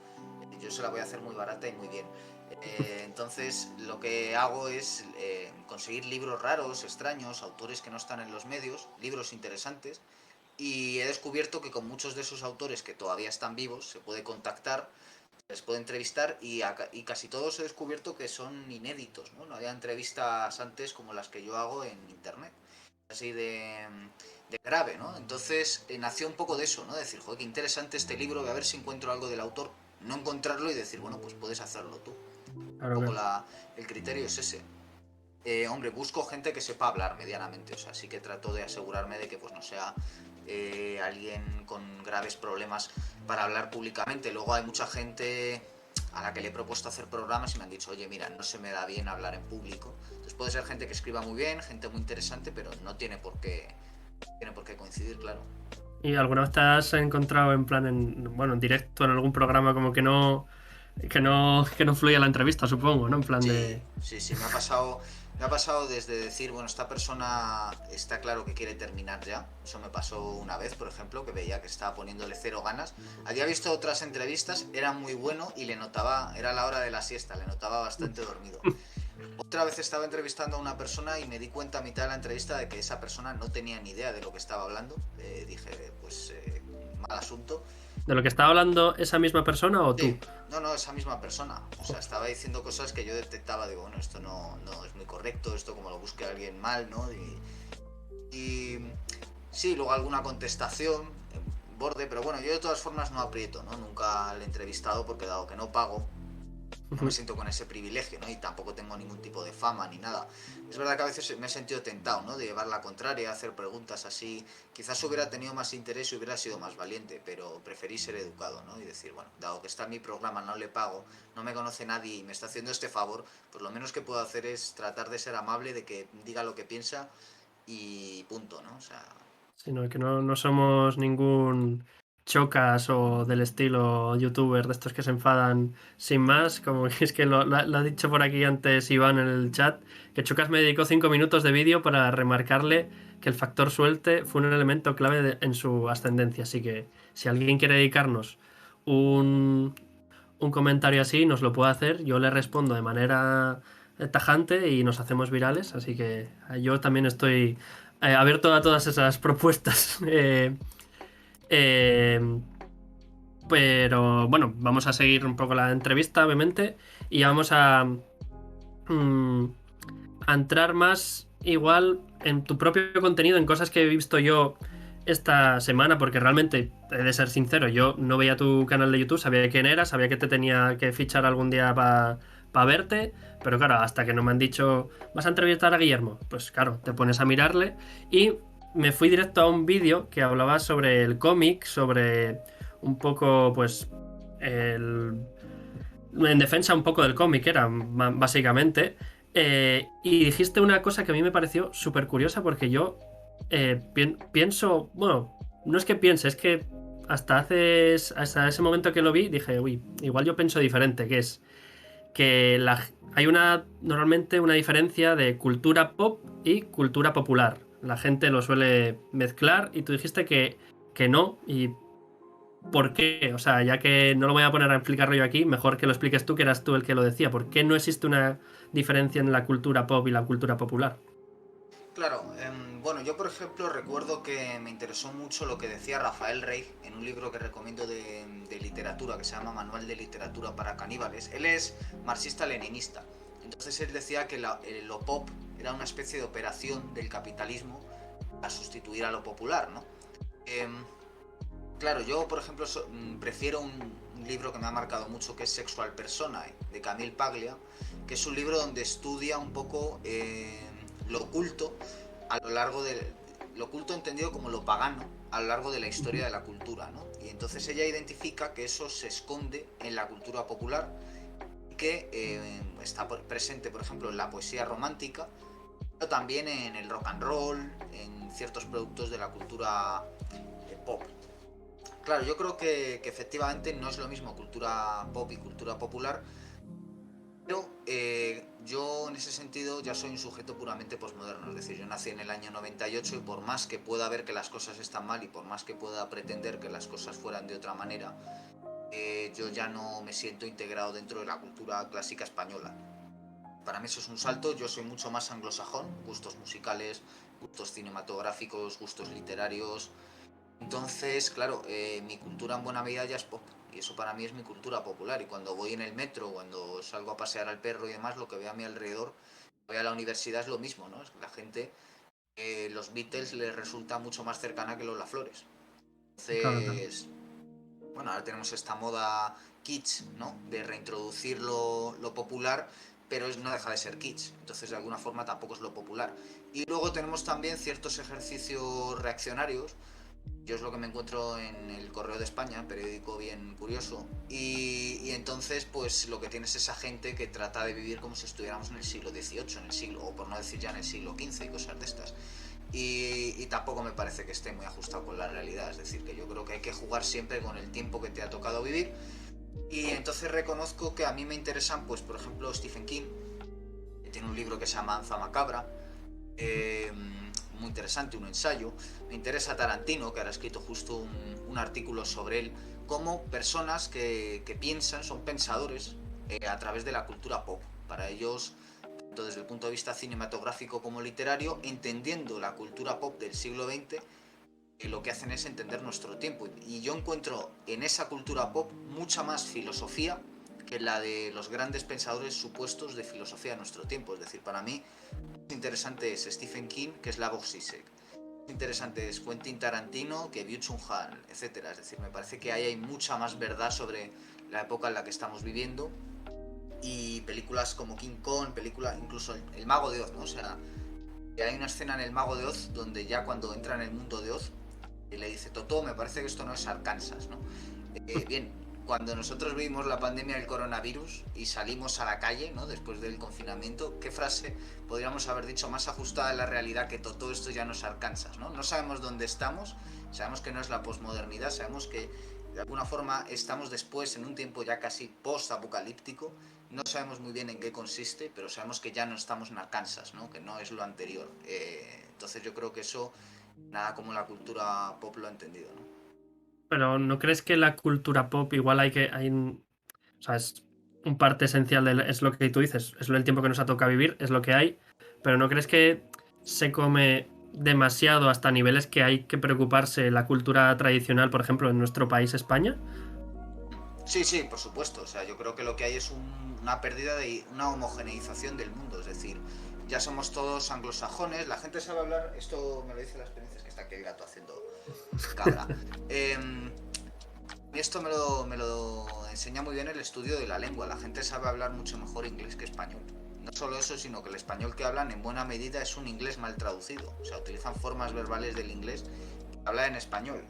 Speaker 2: yo se la voy a hacer muy barata y muy bien. Entonces lo que hago es conseguir libros raros, extraños, autores que no están en los medios, libros interesantes, y he descubierto que con muchos de esos autores que todavía están vivos se puede contactar, les puedo entrevistar y casi todos he descubierto que son inéditos, ¿no? No había entrevistas antes como las que yo hago en internet, así de grave, ¿no? Entonces nació un poco de eso, ¿no? Decir, joder, qué interesante este libro, voy a ver si encuentro algo del autor, no encontrarlo y decir, bueno, pues puedes hacerlo tú. Un
Speaker 1: Claro,
Speaker 2: poco
Speaker 1: claro.
Speaker 2: el criterio es ese. Hombre, busco gente que sepa hablar medianamente, o sea, sí que trato de asegurarme de que pues no sea alguien con graves problemas para hablar públicamente. Luego hay mucha gente a la que le he propuesto hacer programas y me han dicho, oye, mira, no se me da bien hablar en público. Entonces puede ser gente que escriba muy bien, gente muy interesante, pero no tiene por qué coincidir, claro.
Speaker 1: ¿Y alguna vez te has encontrado en plan, bueno, en directo en algún programa como que no fluye la entrevista, supongo, ¿no? En plan
Speaker 2: Sí,
Speaker 1: de...
Speaker 2: sí, sí, me ha pasado desde decir, bueno, esta persona está claro que quiere terminar ya. Eso me pasó una vez, por ejemplo, que veía que estaba poniéndole cero ganas. Había visto otras entrevistas, era muy bueno y le notaba, era la hora de la siesta, le notaba bastante dormido. Otra vez estaba entrevistando a una persona y me di cuenta a mitad de la entrevista de que esa persona no tenía ni idea de lo que estaba hablando. Dije, pues, mal asunto.
Speaker 1: ¿De lo que estaba hablando esa misma persona o
Speaker 2: Sí,
Speaker 1: tú?
Speaker 2: no, no, esa misma persona. O sea,
Speaker 1: Joder.
Speaker 2: estaba diciendo cosas que yo detectaba, digo, bueno, esto no es muy correcto, esto como lo busque alguien mal, ¿no? Y sí, luego alguna contestación, borde, pero bueno, yo de todas formas no aprieto, ¿no? Nunca le he entrevistado porque dado que no pago, no me siento con ese privilegio, ¿no? Y tampoco tengo ningún tipo de fama ni nada. Es verdad que a veces me he sentido tentado, ¿no? De llevar la contraria, hacer preguntas así. Quizás hubiera tenido más interés y hubiera sido más valiente, pero preferí ser educado, ¿no? Y decir, bueno, dado que está en mi programa, no le pago, no me conoce nadie y me está haciendo este favor, pues lo menos que puedo hacer es tratar de ser amable, de que diga lo que piensa y punto, ¿no? O sea,
Speaker 1: Sino que no somos ningún chocas o del estilo youtuber de estos que se enfadan sin más, como que es que lo ha dicho por aquí antes Iván en el chat, que Chocas me dedicó 5 minutos de vídeo para remarcarle que el factor suerte fue un elemento clave en su ascendencia, así que si alguien quiere dedicarnos un, un comentario así, nos lo puede hacer, yo le respondo de manera tajante y nos hacemos virales, así que yo también estoy abierto a todas esas propuestas. Eh, pero bueno, vamos a seguir un poco la entrevista, obviamente, y vamos mm, a entrar más igual en tu propio contenido, en cosas que he visto yo esta semana, porque realmente, he de ser sincero, yo no veía tu canal de YouTube, sabía quién eras, sabía que te tenía que fichar algún día para verte, pero claro, hasta que no me han dicho, vas a entrevistar a Guillermo, pues claro, te pones a mirarle y me fui directo a un vídeo que hablaba sobre el cómic, sobre un poco, pues, en defensa un poco del cómic, era básicamente. Y dijiste una cosa que a mí me pareció súper curiosa porque yo pienso, bueno, no es que piense, es que hasta ese momento que lo vi dije, uy, igual yo pienso diferente, que es que hay normalmente una diferencia de cultura pop y cultura popular. La gente lo suele mezclar y tú dijiste que no, y ¿por qué? O sea, ya que no lo voy a poner a explicarlo yo aquí, mejor que lo expliques tú, que eras tú el que lo decía. ¿Por qué no existe una diferencia en la cultura pop y la cultura popular?
Speaker 2: claro, bueno, yo por ejemplo recuerdo que me interesó mucho lo que decía Rafael Rey en un libro que recomiendo de literatura que se llama Manual de Literatura para Caníbales. Él es marxista-leninista. Entonces él decía que lo pop era una especie de operación del capitalismo a sustituir a lo popular, ¿no? Em, claro, yo por ejemplo prefiero un libro que me ha marcado mucho que es Sexual Personae, de Camille Paglia, que es un libro donde estudia un poco lo oculto a lo largo de lo oculto entendido como lo pagano a lo largo de la historia de la cultura, ¿no? Y entonces ella identifica que eso se esconde en la cultura popular y que está presente, por ejemplo, en la poesía romántica, pero también en el rock and roll, en ciertos productos de la cultura pop. Claro, yo creo que efectivamente no es lo mismo cultura pop y cultura popular, pero yo en ese sentido ya soy un sujeto puramente posmoderno, es decir, yo nací en el año 98 y por más que pueda ver que las cosas están mal y por más que pueda pretender que las cosas fueran de otra manera, yo ya no me siento integrado dentro de la cultura clásica española. Para mí eso es un salto, yo soy mucho más anglosajón, gustos musicales, gustos cinematográficos, gustos literarios. Entonces, claro, mi cultura en buena medida ya es pop. Y eso para mí es mi cultura popular. Y cuando voy en el metro, cuando salgo a pasear al perro y demás, lo que veo a mi alrededor, voy a la universidad es lo mismo, ¿no? Es que la gente, los Beatles les resulta mucho más cercana que Lola Flores.
Speaker 1: Claro, claro.
Speaker 2: Entonces, bueno, ahora tenemos esta moda kitsch, ¿no? De reintroducir lo popular, pero no deja de ser kitsch. Entonces, de alguna forma, tampoco es lo popular. Y luego tenemos también ciertos ejercicios reaccionarios. Yo es lo que me encuentro en el Correo de España, periódico bien curioso. Y entonces, pues lo que tienes es esa gente que trata de vivir como si estuviéramos en el siglo XVIII, en el siglo, o por no decir ya en el siglo XV y cosas de estas. Y tampoco me parece que esté muy ajustado con la realidad. Es decir, que yo creo que hay que jugar siempre con el tiempo que te ha tocado vivir. Y entonces reconozco que a mí me interesan, pues por ejemplo, Stephen King, que tiene un libro que se llama Anza Macabra, eh, muy interesante, un ensayo. Me interesa Tarantino, que ahora ha escrito justo un artículo sobre él, como personas que piensan, son pensadores a través de la cultura pop. Para ellos, tanto desde el punto de vista cinematográfico como literario, entendiendo la cultura pop del siglo XX, lo que hacen es entender nuestro tiempo. Y yo encuentro en esa cultura pop mucha más filosofía que la de los grandes pensadores supuestos de filosofía de nuestro tiempo. Es decir, para mí, interesante es Stephen King, que es Slavoj Zizek. Interesante es Quentin Tarantino, que Byung-Chun Han, etcétera. Es decir, me parece que ahí hay mucha más verdad sobre la época en la que estamos viviendo. Y películas como King Kong, película, incluso el Mago de Oz, ¿no? O sea, hay una escena en el Mago de Oz donde ya cuando entra en el mundo de Oz, le dice Totó, me parece que esto no es Arkansas, ¿no? Bien, cuando nosotros vimos la pandemia del coronavirus y salimos a la calle, ¿no? Después del confinamiento, ¿qué frase podríamos haber dicho más ajustada a la realidad que todo esto ya no es Arkansas, ¿no? No sabemos dónde estamos, sabemos que no es la posmodernidad, sabemos que de alguna forma estamos después en un tiempo ya casi post-apocalíptico, no sabemos muy bien en qué consiste, pero sabemos que ya no estamos en Arkansas, ¿no? Que no es lo anterior. Entonces yo creo que eso, nada como la cultura pop lo ha entendido, ¿no?
Speaker 1: Pero ¿no crees que la cultura pop igual o sea, es un parte esencial es lo que tú dices, es el tiempo que nos ha tocado vivir, es lo que hay, pero ¿no crees que se come demasiado hasta niveles que hay que preocuparse la cultura tradicional, por ejemplo, en nuestro país, España?
Speaker 2: Sí, sí, por supuesto. O sea, yo creo que lo que hay es una pérdida de una homogeneización del mundo. Es decir, ya somos todos anglosajones. La gente sabe hablar. Esto me lo dice la experiencia, es que está aquí el gato haciendo cabra. Esto me lo enseña muy bien el estudio de la lengua. La gente sabe hablar mucho mejor inglés que español. No solo eso, sino que el español que hablan en buena medida es un inglés mal traducido. O sea, utilizan formas verbales del inglés que hablan en español.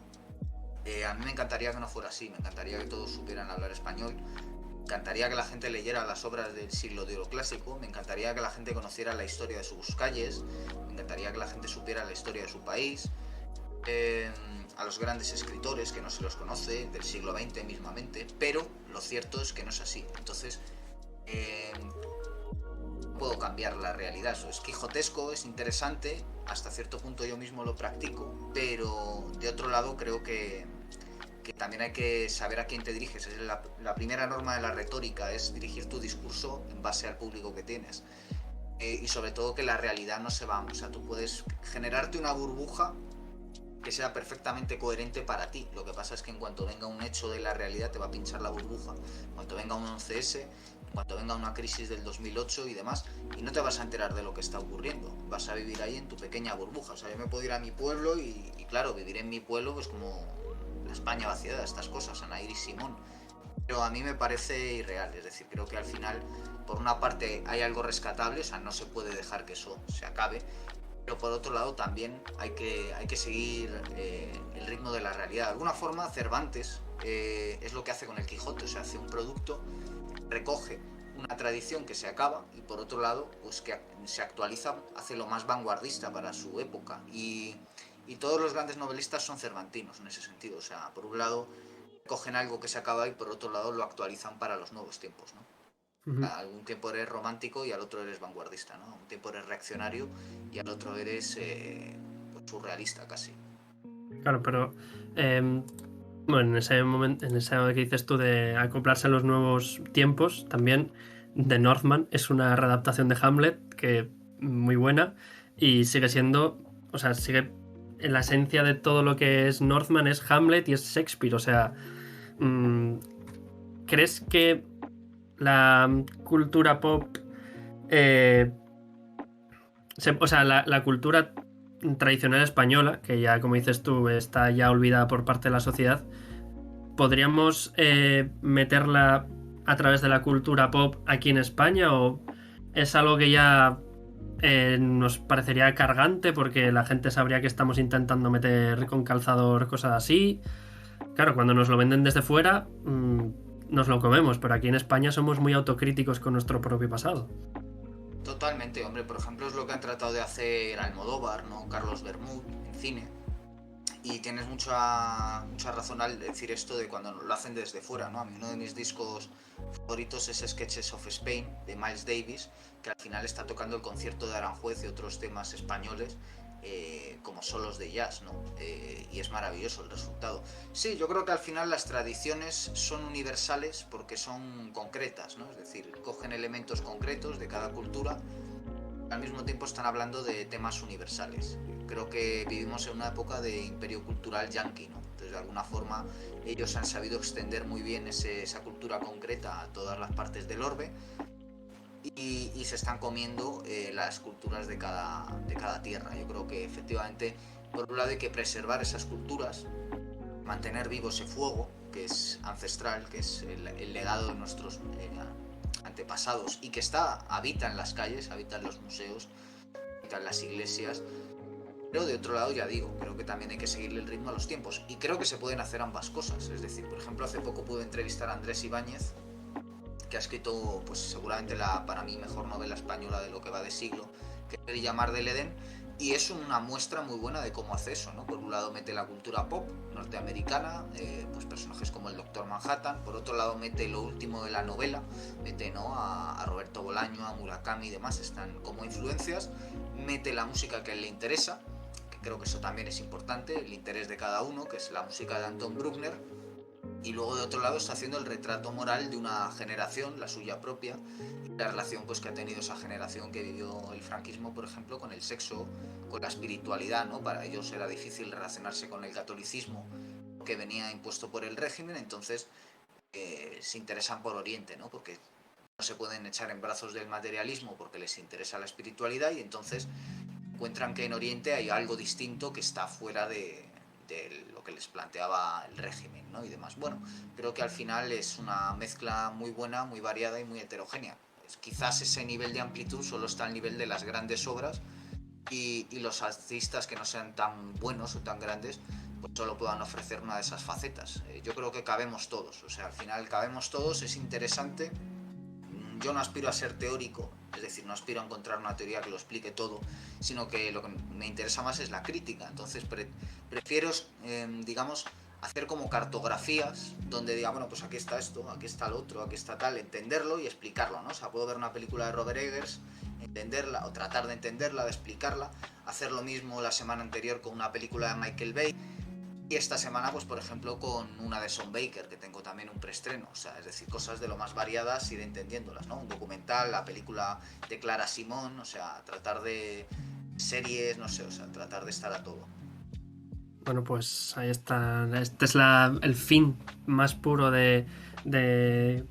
Speaker 2: A mí me encantaría que no fuera así, me encantaría que todos supieran hablar español, me encantaría que la gente leyera las obras del siglo de oro clásico, me encantaría que la gente conociera la historia de sus calles, me encantaría que la gente supiera la historia de su país, eh, a los grandes escritores que no se los conoce, del siglo XX mismamente, pero lo cierto es que no es así. Entonces, eh, puedo cambiar la realidad. Eso es quijotesco, es interesante, hasta cierto punto yo mismo lo practico, pero de otro lado creo que también hay que saber a quién te diriges. Es la primera norma de la retórica es dirigir tu discurso en base al público que tienes. Y sobre todo que la realidad no se va. O sea, tú puedes generarte una burbuja que sea perfectamente coherente para ti. Lo que pasa es que en cuanto venga un hecho de la realidad te va a pinchar la burbuja. En cuanto venga un 11S, en cuanto venga una crisis del 2008 y demás, y no te vas a enterar de lo que está ocurriendo. Vas a vivir ahí en tu pequeña burbuja. O sea, yo me puedo ir a mi pueblo y claro, vivir en mi pueblo pues como la España vaciada, estas cosas, Anaír y Simón. Pero a mí me parece irreal. Es decir, creo que al final, por una parte, hay algo rescatable, o sea, no se puede dejar que eso se acabe, pero por otro lado también hay que seguir el ritmo de la realidad. De alguna forma Cervantes es lo que hace con el Quijote, o sea, hace un producto, recoge una tradición que se acaba y por otro lado pues que se actualiza, hace lo más vanguardista para su época Y todos los grandes novelistas son cervantinos en ese sentido. O sea, por un lado cogen algo que se acaba y por otro lado lo actualizan para los nuevos tiempos, ¿no?
Speaker 1: Ujú.
Speaker 2: Algún tiempo eres romántico y al otro eres vanguardista, ¿no? Un tiempo eres reaccionario y al otro eres pues surrealista casi.
Speaker 1: Claro, pero bueno, en ese momento, en esa que dices tú de acoplarse a los nuevos tiempos, también The Northman es una readaptación de Hamlet que muy buena y sigue siendo, o sea, sigue en la esencia de todo lo que es Northman es Hamlet y es Shakespeare, o sea, mm, ¿crees que la cultura pop, eh, o sea, la cultura tradicional española, que ya como dices tú está ya olvidada por parte de la sociedad, podríamos meterla a través de la cultura pop aquí en España o es algo que ya nos parecería cargante porque la gente sabría que estamos intentando meter con calzador cosas así? Claro, cuando nos lo venden desde fuera, nos lo comemos, pero aquí en España somos muy autocríticos con nuestro propio pasado.
Speaker 2: Totalmente, hombre. Por ejemplo, es lo que han tratado de hacer Almodóvar, ¿no? Carlos Bermúdez en cine. Y tienes mucha razón al decir esto de cuando lo hacen desde fuera, ¿no? A mí uno de mis discos favoritos es Sketches of Spain, de Miles Davis, que al final está tocando el concierto de Aranjuez y otros temas españoles como solos de jazz, ¿no? Y es maravilloso el resultado. Sí, yo creo que al final las tradiciones son universales porque son concretas, ¿no? Es decir, cogen elementos concretos de cada cultura, al mismo tiempo están hablando de temas universales. Creo que vivimos en una época de imperio cultural yanqui, ¿no? Entonces, de alguna forma, ellos han sabido extender muy bien esa cultura concreta a todas las partes del orbe y se están comiendo las culturas de cada tierra. Yo creo que efectivamente, por un lado, hay que preservar esas culturas, mantener vivo ese fuego que es ancestral, que es el legado de nuestros antepasados y que habita en las calles, habita en los museos, habita en las iglesias. Pero de otro lado, ya digo, creo que también hay que seguirle el ritmo a los tiempos y creo que se pueden hacer ambas cosas. Es decir, por ejemplo, hace poco pude entrevistar a Andrés Ibáñez, que ha escrito pues seguramente la para mí mejor novela española de lo que va de siglo, que es El llamar del Edén, y es una muestra muy buena de cómo hace eso, ¿no? Por un lado mete la cultura pop norteamericana, pues personajes como el Doctor Manhattan, por otro lado mete lo último de la novela, mete, ¿no? a Roberto Bolaño, a Murakami y demás, están como influencias, mete la música que a él le interesa, que creo que eso también es importante, el interés de cada uno, que es la música de Anton Bruckner, y luego de otro lado está haciendo el retrato moral de una generación, la suya propia, y la relación pues que ha tenido esa generación que vivió el franquismo, por ejemplo, con el sexo, con la espiritualidad, ¿no? Para ellos era difícil relacionarse con el catolicismo que venía impuesto por el régimen, entonces se interesan por Oriente, ¿no? Porque no se pueden echar en brazos del materialismo porque les interesa la espiritualidad y entonces encuentran que en Oriente hay algo distinto que está fuera de lo que les planteaba el régimen, ¿no? Y demás. Bueno, creo que al final es una mezcla muy buena, muy variada y muy heterogénea. Quizás ese nivel de amplitud solo está al nivel de las grandes obras y los artistas que no sean tan buenos o tan grandes pues solo puedan ofrecer una de esas facetas. Yo creo que cabemos todos, o sea, al final cabemos todos, es interesante. Yo no aspiro a ser teórico, es decir, no aspiro a encontrar una teoría que lo explique todo, sino que lo que me interesa más es la crítica. Entonces prefiero, digamos, hacer como cartografías donde diga, bueno, pues aquí está esto, aquí está lo otro, aquí está tal, entenderlo y explicarlo, ¿no? O sea, puedo ver una película de Robert Eggers, entenderla o tratar de entenderla, de explicarla, hacer lo mismo la semana anterior con una película de Michael Bay. Y esta semana, pues por ejemplo, con una de Sean Baker, que tengo también un preestreno, o sea, es decir, cosas de lo más variadas, ir entendiéndolas, ¿no? Un documental, la película de Clara Simón, o sea, tratar de series, no sé, o sea, tratar de estar a todo.
Speaker 1: Bueno, pues ahí está. Este es el fin más puro de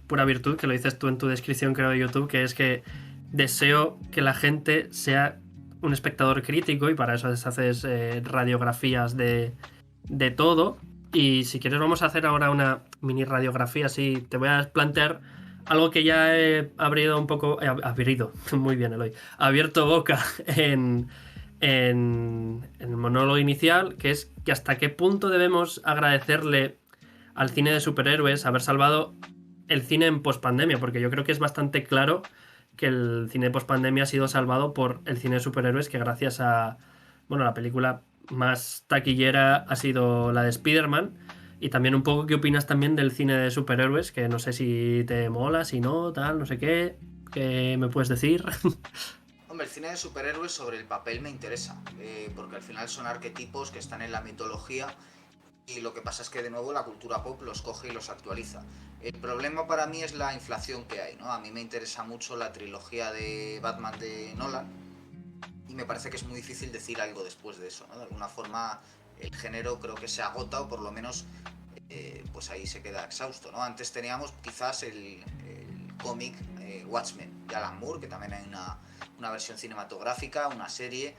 Speaker 1: pura virtud, que lo dices tú en tu descripción, creo, de YouTube, que es que deseo que la gente sea un espectador crítico y para eso haces radiografías de todo. Y si quieres vamos a hacer ahora una mini radiografía, así te voy a plantear algo que ya he abrido un poco, abrido, muy bien Eloy, abierto boca en el monólogo inicial, que es que hasta qué punto debemos agradecerle al cine de superhéroes haber salvado el cine en pospandemia, porque yo creo que es bastante claro que el cine de pospandemia ha sido salvado por el cine de superhéroes, que gracias a, bueno, la película más taquillera ha sido la de Spider-Man. Y también un poco qué opinas también del cine de superhéroes, que no sé si te mola, si no, tal, no sé qué me puedes decir.
Speaker 2: Hombre, el cine de superhéroes sobre el papel me interesa, porque al final son arquetipos que están en la mitología y lo que pasa es que de nuevo la cultura pop los coge y los actualiza. El problema para mí es la inflación que hay, ¿no? A mí me interesa mucho la trilogía de Batman de Nolan y me parece que es muy difícil decir algo después de eso, ¿no? De alguna forma el género creo que se agota o por lo menos pues ahí se queda exhausto, ¿no? Antes teníamos quizás el cómic Watchmen de Alan Moore, que también hay una versión cinematográfica, una serie.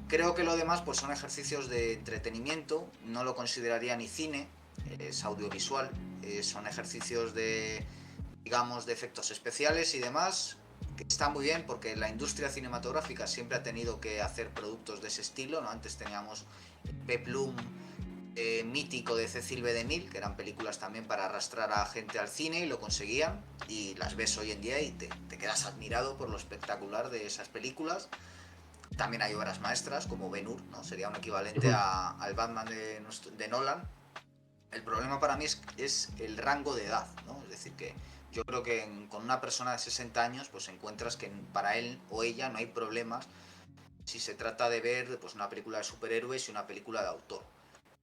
Speaker 2: Creo que lo demás pues son ejercicios de entretenimiento, no lo consideraría ni cine, es audiovisual, son ejercicios de, digamos, de efectos especiales y demás, que están muy bien porque la industria cinematográfica siempre ha tenido que hacer productos de ese estilo, ¿no? Antes teníamos Peplum mítico de Cecil B. DeMille, que eran películas también para arrastrar a gente al cine y lo conseguían, y las ves hoy en día y te quedas admirado por lo espectacular de esas películas. También hay obras maestras como Ben-Hur, ¿no? Sería un equivalente al Batman de Nolan. El problema para mí es el rango de edad, ¿no? Es decir, que yo creo que con una persona de 60 años pues encuentras que para él o ella no hay problemas si se trata de ver pues, una película de superhéroes y una película de autor.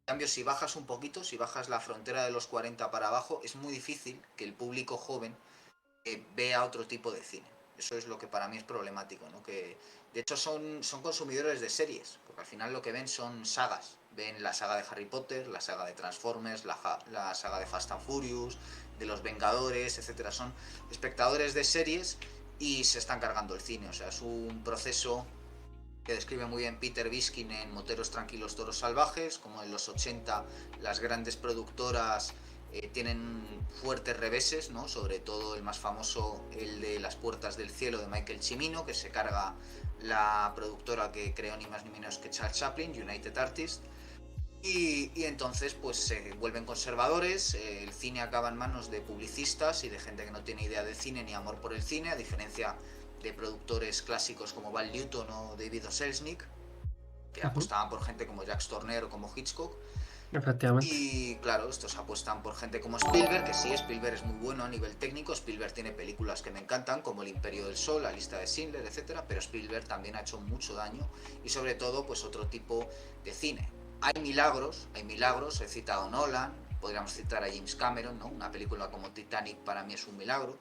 Speaker 2: En cambio, si bajas un poquito, si bajas la frontera de los 40 para abajo, es muy difícil que el público joven vea otro tipo de cine. Eso es lo que para mí es problemático, ¿no? Que de hecho son consumidores de series, porque al final lo que ven son sagas. Ven la saga de Harry Potter, la saga de Transformers, la saga de Fast and Furious, de los Vengadores, etcétera. Son espectadores de series y se están cargando el cine. O sea, es un proceso que describe muy bien Peter Biskin en Moteros Tranquilos Toros Salvajes, como en los 80 las grandes productoras tienen fuertes reveses, ¿no? Sobre todo el más famoso, el de Las Puertas del Cielo de Michael Cimino, que se carga la productora que creó ni más ni menos que Charles Chaplin, United Artists, y entonces pues se vuelven conservadores, el cine acaba en manos de publicistas y de gente que no tiene idea de cine ni amor por el cine, a diferencia de productores clásicos como Val Newton o David O. Selznick, que apostaban por gente como Jacques Tourneur o como Hitchcock.
Speaker 1: Efectivamente.
Speaker 2: Y claro, estos apuestan por gente como Spielberg, que sí, Spielberg es muy bueno a nivel técnico, Spielberg tiene películas que me encantan, como El Imperio del Sol, La Lista de Schindler, etcétera, pero Spielberg también ha hecho mucho daño y sobre todo pues otro tipo de cine. Hay milagros, he citado Nolan, podríamos citar a James Cameron, ¿no? Una película como Titanic para mí es un milagro,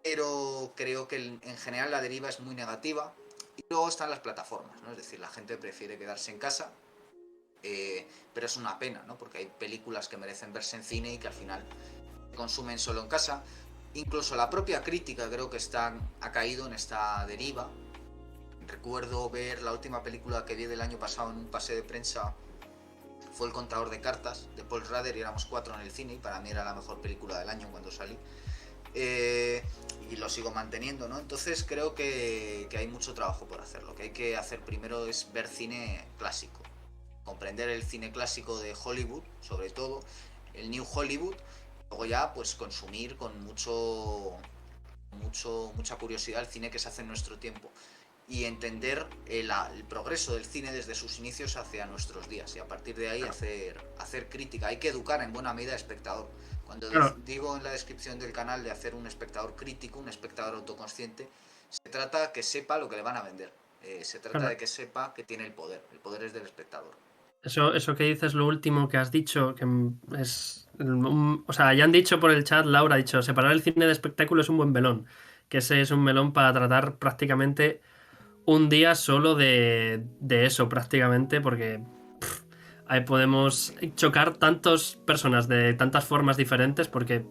Speaker 2: pero creo que en general la deriva es muy negativa. Y luego están las plataformas, ¿no? Es decir, la gente prefiere quedarse en casa, pero es una pena, ¿no? Porque hay películas que merecen verse en cine y que al final consumen solo en casa. Incluso la propia crítica creo que ha caído en esta deriva. Recuerdo ver la última película que vi del año pasado en un pase de prensa, fue El Contador de Cartas, de Paul Schrader, y éramos 4 en el cine y para mí era la mejor película del año cuando salí. Y lo sigo manteniendo, ¿no? Entonces creo que hay mucho trabajo por hacer. Lo que hay que hacer primero es ver cine clásico, comprender el cine clásico de Hollywood, sobre todo el New Hollywood, luego ya pues consumir con mucha curiosidad el cine que se hace en nuestro tiempo y entender el progreso del cine desde sus inicios hacia nuestros días y a partir de ahí hacer crítica. Hay que educar en buena medida al espectador. Cuando
Speaker 1: Claro,
Speaker 2: digo en la descripción del canal de hacer un espectador crítico, un espectador autoconsciente, se trata que sepa lo que le van a vender. Se trata
Speaker 1: claro.
Speaker 2: de que sepa que tiene el poder es del espectador.
Speaker 1: Eso que dices, lo último que has dicho, que es... O sea, ya han dicho por el chat, Laura ha dicho, separar el cine de espectáculo es un buen melón. Que ese es un melón para tratar prácticamente un día solo de eso, prácticamente, porque ahí podemos chocar tantas personas de tantas formas diferentes, porque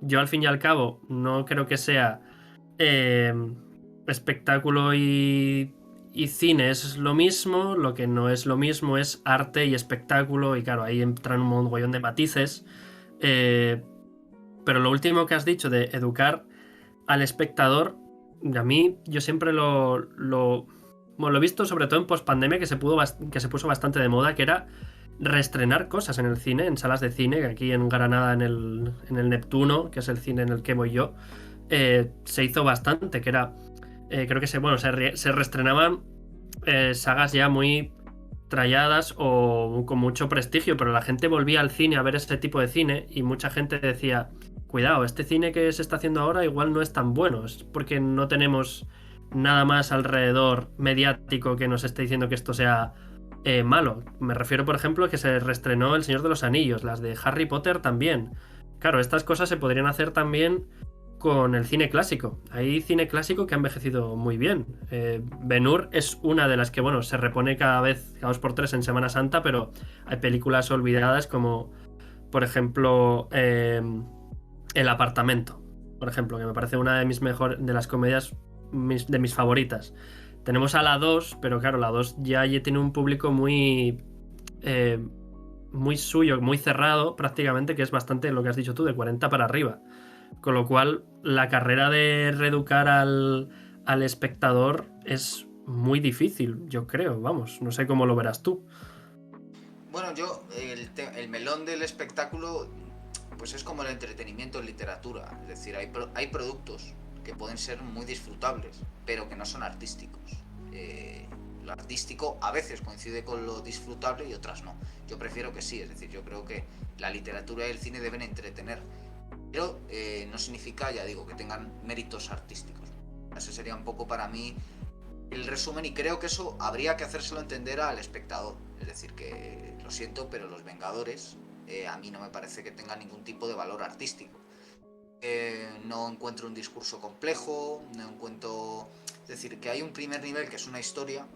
Speaker 1: yo al fin y al cabo no creo que sea eh, espectáculo y cine es lo mismo, lo que no es lo mismo es arte y espectáculo, y claro, ahí entran un montón de matices. eh, pero lo último que has dicho de educar al espectador, a mí yo siempre bueno, lo he visto sobre todo en pospandemia que se puso bastante de moda, que era reestrenar cosas en el cine, en salas de cine, que aquí en Granada en el Neptuno, que es el cine en el que voy yo, se hizo bastante, que era, creo que se reestrenaban sagas ya muy tralladas o con mucho prestigio, pero la gente volvía al cine a ver este tipo de cine y mucha gente decía, cuidado, este cine que se está haciendo ahora igual no es tan bueno, es porque no tenemos nada más alrededor mediático que nos esté diciendo que esto sea malo. Me refiero, por ejemplo, a que se reestrenó El Señor de los Anillos, las de Harry Potter también. Claro, estas cosas se podrían hacer también con el cine clásico. Hay cine clásico que ha envejecido muy bien. Ben-Hur es una de las que, bueno, se repone cada 2 por 3 en Semana Santa, pero hay películas olvidadas como, por ejemplo, El Apartamento, por ejemplo, que me parece una de de las comedias de mis favoritas. Tenemos a la 2, pero claro, la 2 ya tiene un público muy suyo, muy cerrado prácticamente, que es bastante lo que has dicho tú, de 40 para arriba. Con lo cual, la carrera de reeducar al espectador es muy difícil, yo creo, vamos, no sé cómo lo verás tú.
Speaker 2: Bueno, el melón del espectáculo, pues es como el entretenimiento en literatura. Es decir, hay productos que pueden ser muy disfrutables, pero que no son artísticos. Lo artístico a veces coincide con lo disfrutable y otras no. Yo prefiero que sí, es decir, yo creo que la literatura y el cine deben entretener, pero no significa, ya digo, que tengan méritos artísticos. Ese sería un poco para mí el resumen, y creo que eso habría que hacérselo entender al espectador. Es decir, que lo siento, pero Los Vengadores a mí no me parece que tengan ningún tipo de valor artístico. No encuentro un discurso complejo, no encuentro... Es decir, que hay un primer nivel que es una historia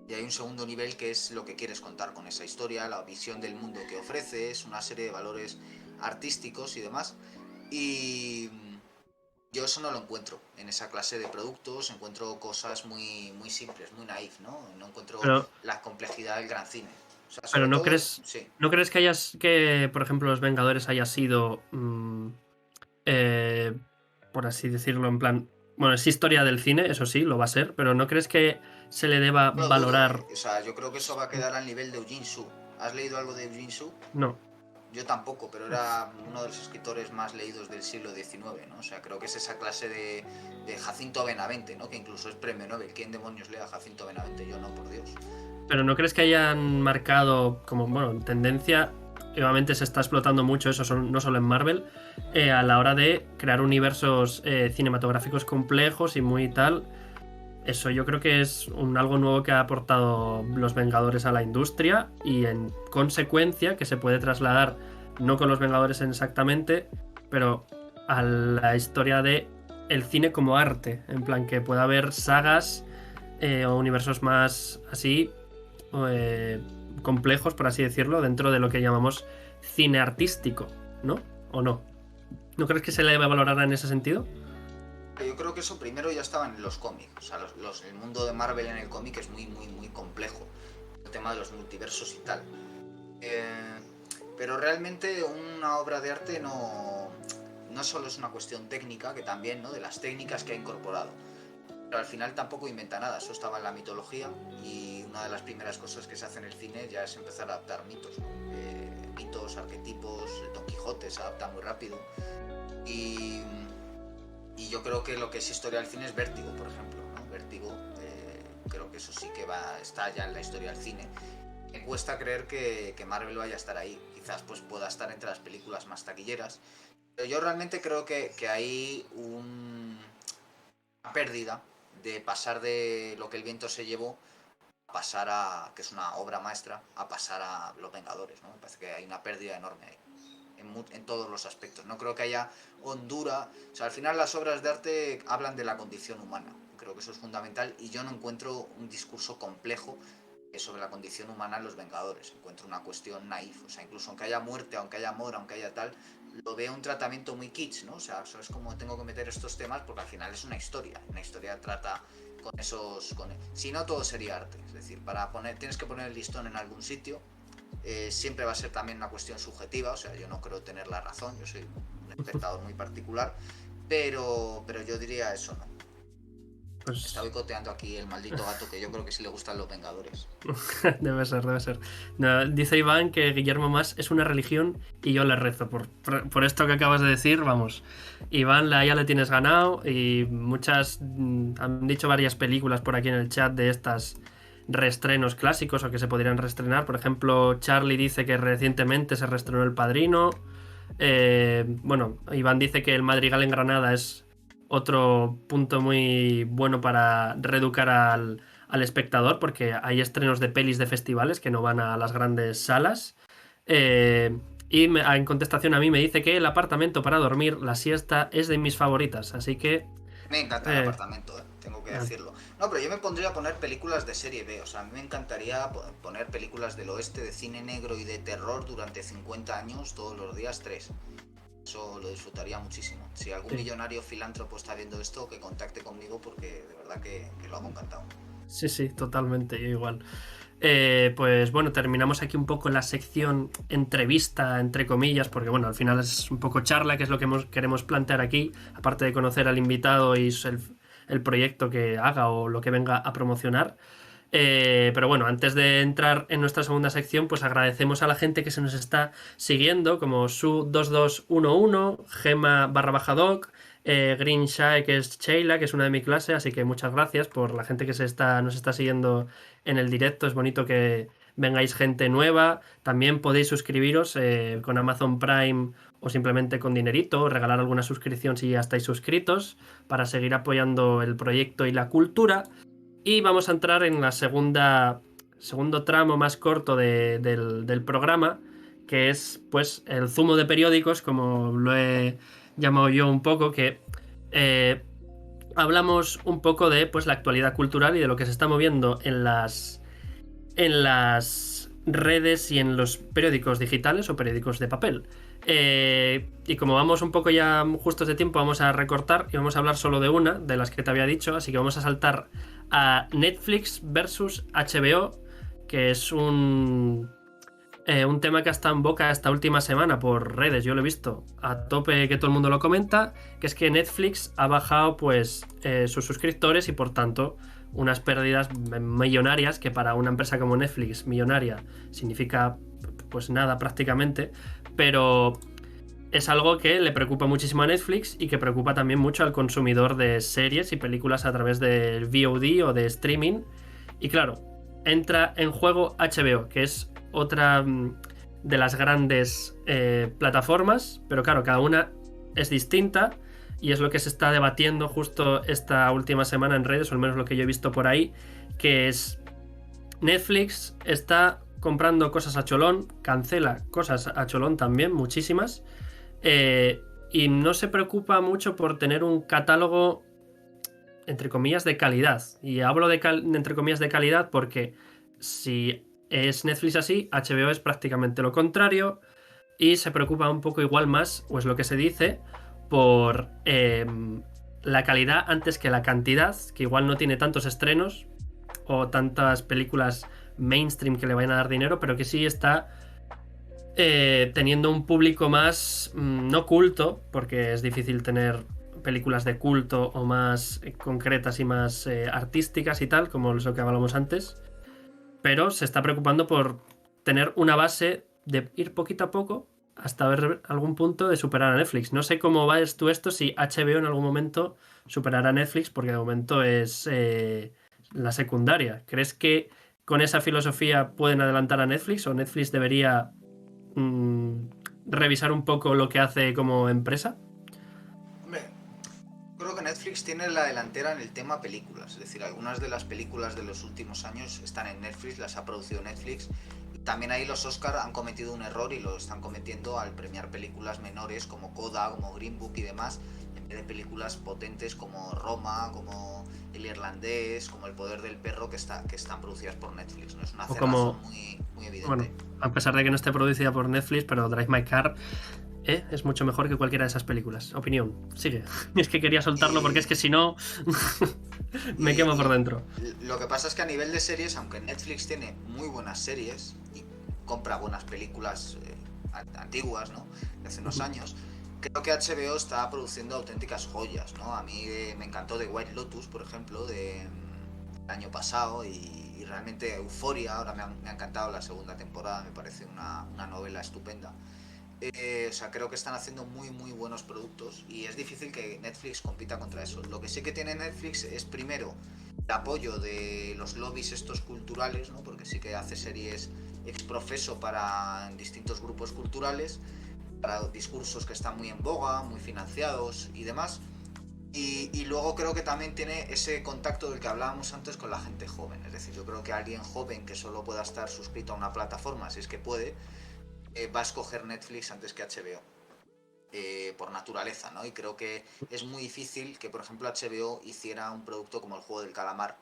Speaker 2: y hay un segundo nivel que es lo que quieres contar con esa historia, la visión del mundo que ofreces, una serie de valores artísticos y demás. Y yo eso no lo encuentro en esa clase de productos. Encuentro cosas muy, muy simples, muy naif, ¿no? No encuentro
Speaker 1: Pero,
Speaker 2: la complejidad del gran cine. O sea,
Speaker 1: pero
Speaker 2: sobre todo, sí.
Speaker 1: ¿no crees que por ejemplo, Los Vengadores haya sido, eh, por así decirlo, en plan, bueno, es historia del cine, eso sí, lo va a ser, pero ¿no crees que se le deba
Speaker 2: No lo dudo,
Speaker 1: valorar?
Speaker 2: O sea, yo creo que eso va a quedar al nivel de Eugene Sue. ¿Has leído algo de Eugene Sue?
Speaker 1: No.
Speaker 2: Yo tampoco, pero era uno de los escritores más leídos del siglo XIX, ¿no? O sea, creo que es esa clase de Jacinto Benavente, ¿no? Que incluso es premio Nobel. ¿Quién demonios lee a Jacinto Benavente? Yo no, por Dios.
Speaker 1: Pero ¿no crees que hayan marcado como, bueno, tendencia? Obviamente se está explotando mucho eso, no solo en Marvel, a la hora de crear universos cinematográficos complejos y muy tal. Eso yo creo que es algo nuevo que ha aportado Los Vengadores a la industria y en consecuencia que se puede trasladar, no con Los Vengadores exactamente, pero a la historia de el cine como arte. En plan que pueda haber sagas o universos más así complejos, por así decirlo, dentro de lo que llamamos cine artístico, ¿no? ¿O no? ¿No crees que se le debe valorar en ese sentido?
Speaker 2: Yo creo que eso primero ya estaba en los cómics. O sea, el mundo de Marvel en el cómic es muy, muy, muy complejo. El tema de los multiversos y tal. Pero realmente una obra de arte no solo es una cuestión técnica, que también, ¿no? De las técnicas que ha incorporado. Pero al final tampoco inventa nada, eso estaba en la mitología, y una de las primeras cosas que se hace en el cine ya es empezar a adaptar mitos, ¿no? Mitos, arquetipos. Don Quijote se adapta muy rápido. Y yo creo que lo que es historia del cine es Vértigo, por ejemplo, ¿no? Vértigo, creo que eso sí que está ya en la historia del cine. Me cuesta creer que Marvel vaya a estar ahí. Quizás pues pueda estar entre las películas más taquilleras. Pero yo realmente creo que hay una pérdida de pasar de Lo que el viento se llevó a pasar a, que es una obra maestra, a pasar a Los Vengadores, ¿no? Me parece que hay una pérdida enorme ahí. En todos los aspectos. No creo que haya hondura. O sea, al final las obras de arte hablan de la condición humana. Creo que eso es fundamental, y yo no encuentro un discurso complejo sobre la condición humana en Los Vengadores. Encuentro una cuestión naif. O sea, incluso aunque haya muerte, aunque haya amor, aunque haya tal, lo veo un tratamiento muy kitsch, ¿no? O sea, eso es como tengo que meter estos temas porque al final es una historia. Una historia trata con esos... Si no, todo sería arte. Es decir, tienes que poner el listón en algún sitio. Siempre va a ser también una cuestión subjetiva, o sea, yo no creo tener la razón, yo soy un espectador muy particular, pero yo diría eso, ¿no?
Speaker 1: Pues...
Speaker 2: Está boicoteando aquí el maldito gato, que yo creo que sí le gustan Los Vengadores.
Speaker 1: debe ser. No, dice Iván que Guillermo Mas es una religión y yo le rezo. Por esto que acabas de decir, vamos. Iván, ya le tienes ganado, y han dicho varias películas por aquí en el chat de estas reestrenos clásicos o que se podrían reestrenar. Por ejemplo, Charlie dice que recientemente se reestrenó El Padrino. Bueno, Iván dice que El Madrigal en Granada es otro punto muy bueno para reeducar al espectador, porque hay estrenos de pelis de festivales que no van a las grandes salas. En contestación a mí me dice que El apartamento para dormir, la siesta, es de mis favoritas. Así que...
Speaker 2: Me encanta El
Speaker 1: eh,
Speaker 2: apartamento, tengo que decirlo. No, pero yo me pondría a poner películas de serie B. O sea, a mí me encantaría poner películas del oeste, de cine negro y de terror durante 50 años, todos los días, 3. Eso lo disfrutaría muchísimo. Si algún
Speaker 1: sí.
Speaker 2: millonario filántropo está viendo esto, que contacte conmigo porque de verdad que lo hago encantado.
Speaker 1: Sí, sí, totalmente, yo igual. Pues bueno, terminamos aquí un poco la sección entrevista, entre comillas, porque bueno, al final es un poco charla, que es lo que queremos plantear aquí, aparte de conocer al invitado y el proyecto que haga o lo que venga a promocionar. Pero bueno, antes de entrar en nuestra segunda sección, pues agradecemos a la gente que se nos está siguiendo, como Su2211, Gema _doc, Green Shy, que es Sheila, que es una de mi clase, así que muchas gracias por la gente que nos está siguiendo en el directo. Es bonito que vengáis gente nueva. También podéis suscribiros con Amazon Prime o simplemente con dinerito, regalar alguna suscripción si ya estáis suscritos, para seguir apoyando el proyecto y la cultura. Y vamos a entrar en la segundo tramo más corto del programa, que es pues el zumo de periódicos, como lo he llamado yo un poco, que eh, hablamos un poco de pues la actualidad cultural y de lo que se está moviendo en las redes y en los periódicos digitales o periódicos de papel. Y como vamos un poco ya justos de tiempo, vamos a recortar y vamos a hablar solo de una de las que te había dicho, así que vamos a saltar a Netflix versus HBO, que es un tema que ha estado en boca esta última semana por redes. Yo lo he visto a tope, que todo el mundo lo comenta, que es que Netflix ha bajado pues sus suscriptores y por tanto unas pérdidas millonarias, que para una empresa como Netflix millonaria significa pues nada prácticamente, pero es algo que le preocupa muchísimo a Netflix y que preocupa también mucho al consumidor de series y películas a través del VOD o de streaming. Y claro, entra en juego HBO, que es otra de las grandes plataformas, pero claro, cada una es distinta y es lo que se está debatiendo justo esta última semana en redes, o al menos lo que yo he visto por ahí, que es Netflix está comprando cosas a cholón, cancela cosas a cholón también, muchísimas, y no se preocupa mucho por tener un catálogo entre comillas de calidad. Y hablo de entre comillas de calidad porque si es Netflix así, HBO es prácticamente lo contrario y se preocupa un poco igual más, o es lo que se dice, por la calidad antes que la cantidad, que igual no tiene tantos estrenos o tantas películas mainstream que le vayan a dar dinero, pero que sí está teniendo un público más no culto, porque es difícil tener películas de culto o más concretas y más artísticas y tal, como lo que hablábamos antes, pero se está preocupando por tener una base de ir poquito a poco hasta ver algún punto de superar a Netflix. No sé cómo va tú esto, si HBO en algún momento superará a Netflix, porque de momento es la secundaria. ¿Crees que con esa filosofía pueden adelantar a Netflix o Netflix debería mm, revisar un poco lo que hace como empresa?
Speaker 2: Hombre, creo que Netflix tiene la delantera en el tema películas. Es decir, algunas de las películas de los últimos años están en Netflix, las ha producido Netflix. Y también ahí los Oscar han cometido un error y lo están cometiendo al premiar películas menores como Coda, como Green Book y demás, en vez de películas potentes como Roma, como El Irlandés, como El Poder del Perro, que están producidas por Netflix. ¿No? Es una
Speaker 1: O
Speaker 2: cerrazón
Speaker 1: como,
Speaker 2: muy
Speaker 1: bueno,
Speaker 2: evidente.
Speaker 1: a pesar de que no esté producida por Netflix, pero Drive My Car es mucho mejor que cualquiera de esas películas. Opinión, sigue. Es que quería soltarlo porque
Speaker 2: Y,
Speaker 1: es que si no me
Speaker 2: Y
Speaker 1: quemo por dentro.
Speaker 2: lo que pasa es que a nivel de series, aunque Netflix tiene muy buenas series y compra buenas películas antiguas, ¿no? De hace unos años, creo que HBO está produciendo auténticas joyas, ¿no? A mí me encantó The White Lotus, por ejemplo, del año pasado y realmente Euphoria, ahora me ha encantado la segunda temporada, me parece una novela estupenda. O sea, creo que están haciendo muy buenos productos y es difícil que Netflix compita contra eso. Lo que sí que tiene Netflix es primero apoyo de los lobbies estos culturales, ¿no? Porque sí que hace series exprofeso para distintos grupos culturales, para discursos que están muy en boga, muy financiados y demás. Y luego creo que también tiene ese contacto del que hablábamos antes con la gente joven. Es decir, yo creo que alguien joven que solo pueda estar suscrito a una plataforma, si es que puede, va a escoger Netflix antes que HBO. Por naturaleza, ¿no? Y creo que es muy difícil que, por ejemplo, HBO hiciera un producto como el Juego del Calamar.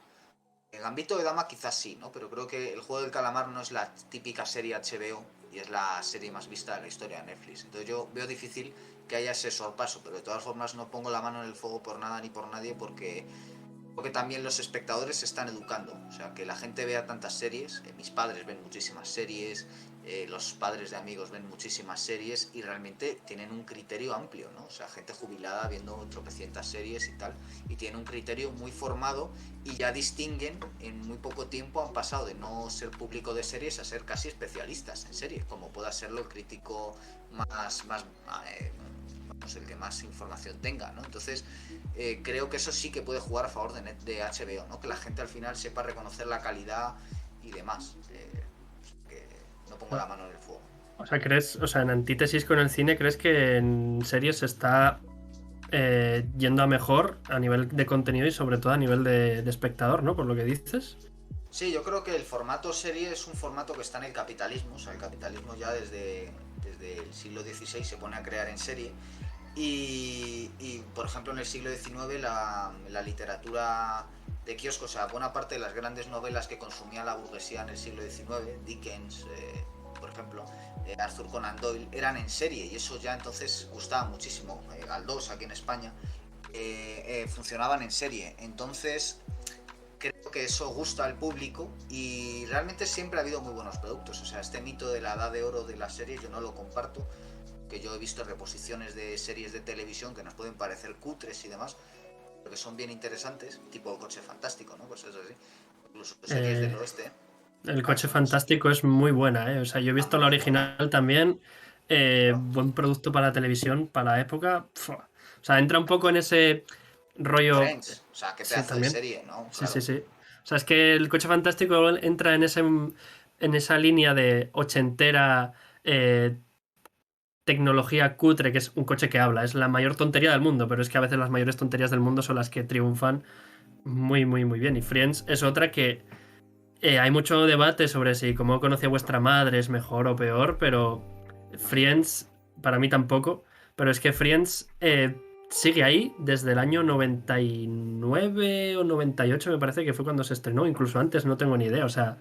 Speaker 2: En Gambito de Dama quizás sí, ¿no? Pero creo que el Juego del Calamar no es la típica serie HBO y es la serie más vista de la historia de Netflix. Entonces yo veo difícil que haya ese sorpaso, pero de todas formas no pongo la mano en el fuego por nada ni por nadie porque también los espectadores se están educando. O sea, que la gente vea tantas series, mis padres ven muchísimas series, los padres de amigos ven muchísimas series y realmente tienen un criterio amplio, ¿no? O sea, gente jubilada viendo tropecientas series y tal, y tienen un criterio muy formado y ya distinguen, en muy poco tiempo han pasado de no ser público de series a ser casi especialistas en series, como pueda serlo el crítico más el que más información tenga, ¿no? Entonces creo que eso sí que puede jugar a favor de HBO, ¿no? Que la gente al final sepa reconocer la calidad y demás. Que no pongo la mano en el fuego.
Speaker 1: O sea, ¿crees, o sea, en antítesis con el cine, crees que en series se está yendo a mejor a nivel de contenido y sobre todo a nivel de espectador, ¿no? Por lo que dices.
Speaker 2: Sí, yo creo que el formato serie es un formato que está en el capitalismo. O sea, el capitalismo ya desde el siglo XVI se pone a crear en serie. Y por ejemplo, en el siglo XIX la literatura de kiosco, o sea, buena parte de las grandes novelas que consumía la burguesía en el siglo XIX, Dickens, por ejemplo, Arthur Conan Doyle, eran en serie y eso ya entonces gustaba muchísimo. Galdós, aquí en España, funcionaban en serie. Entonces creo que eso gusta al público y realmente siempre ha habido muy buenos productos. O sea, este mito de la edad de oro de las series yo no lo comparto, que yo he visto reposiciones de series de televisión que nos pueden parecer cutres y demás, pero que son bien interesantes, tipo El Coche Fantástico, ¿no? Pues eso así. Incluso series del oeste.
Speaker 1: El Coche Fantástico es muy buena, ¿eh? O sea, yo he visto la original buena también. Buen producto para la televisión, para la época. O sea, entra un poco en ese rollo.
Speaker 2: Friends, o sea, qué
Speaker 1: Sí,
Speaker 2: pedazo de
Speaker 1: también.
Speaker 2: serie, ¿no?
Speaker 1: Sí,
Speaker 2: Claro.
Speaker 1: sí, sí. O sea, es que el Coche Fantástico entra en esa línea de ochentera tecnología cutre, que es un coche que habla. Es la mayor tontería del mundo, pero es que a veces las mayores tonterías del mundo son las que triunfan muy, muy, muy bien. Y Friends es otra que hay mucho debate sobre si cómo conocí a vuestra madre es mejor o peor, pero Friends, para mí tampoco. Pero es que Friends sigue ahí desde el año 99 o 98, me parece que fue cuando se estrenó, incluso antes, no tengo ni idea. O sea,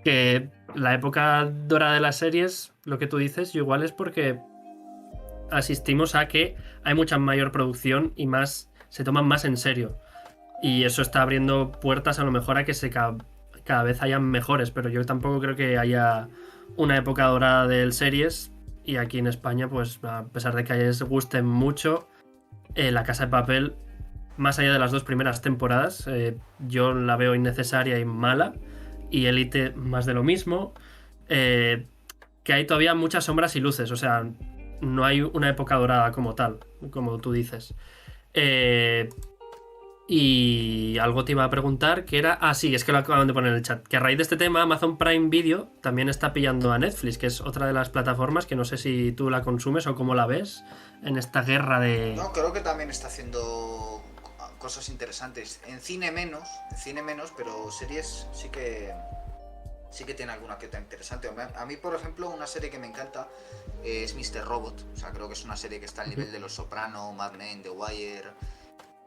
Speaker 1: que la época dorada de las series, lo que tú dices, igual es porque asistimos a que hay mucha mayor producción y más se toman más en serio. Y eso está abriendo puertas a lo mejor a que cada vez hayan mejores, pero yo tampoco creo que haya una época dorada de series. Y aquí en España, pues a pesar de que a ellos gusten mucho, La Casa de Papel, más allá de las dos primeras temporadas, yo la veo innecesaria y mala. Y Elite, más de lo mismo. Que hay todavía muchas sombras y luces, o sea, no hay una época dorada como tal, como tú dices. Eh, y algo te iba a preguntar que era. Ah, sí, es que lo acaban de poner en el chat. Que a raíz de este tema, Amazon Prime Video también está pillando a Netflix, que es otra de las plataformas que no sé si tú la consumes o cómo la ves en esta guerra de.
Speaker 2: No, creo que también está haciendo cosas interesantes. En cine menos, pero series sí que tiene alguna que otra interesante. A mí, por ejemplo, una serie que me encanta es Mr. Robot. O sea, creo que es una serie que está al nivel de Los Soprano, Mad Men, The Wire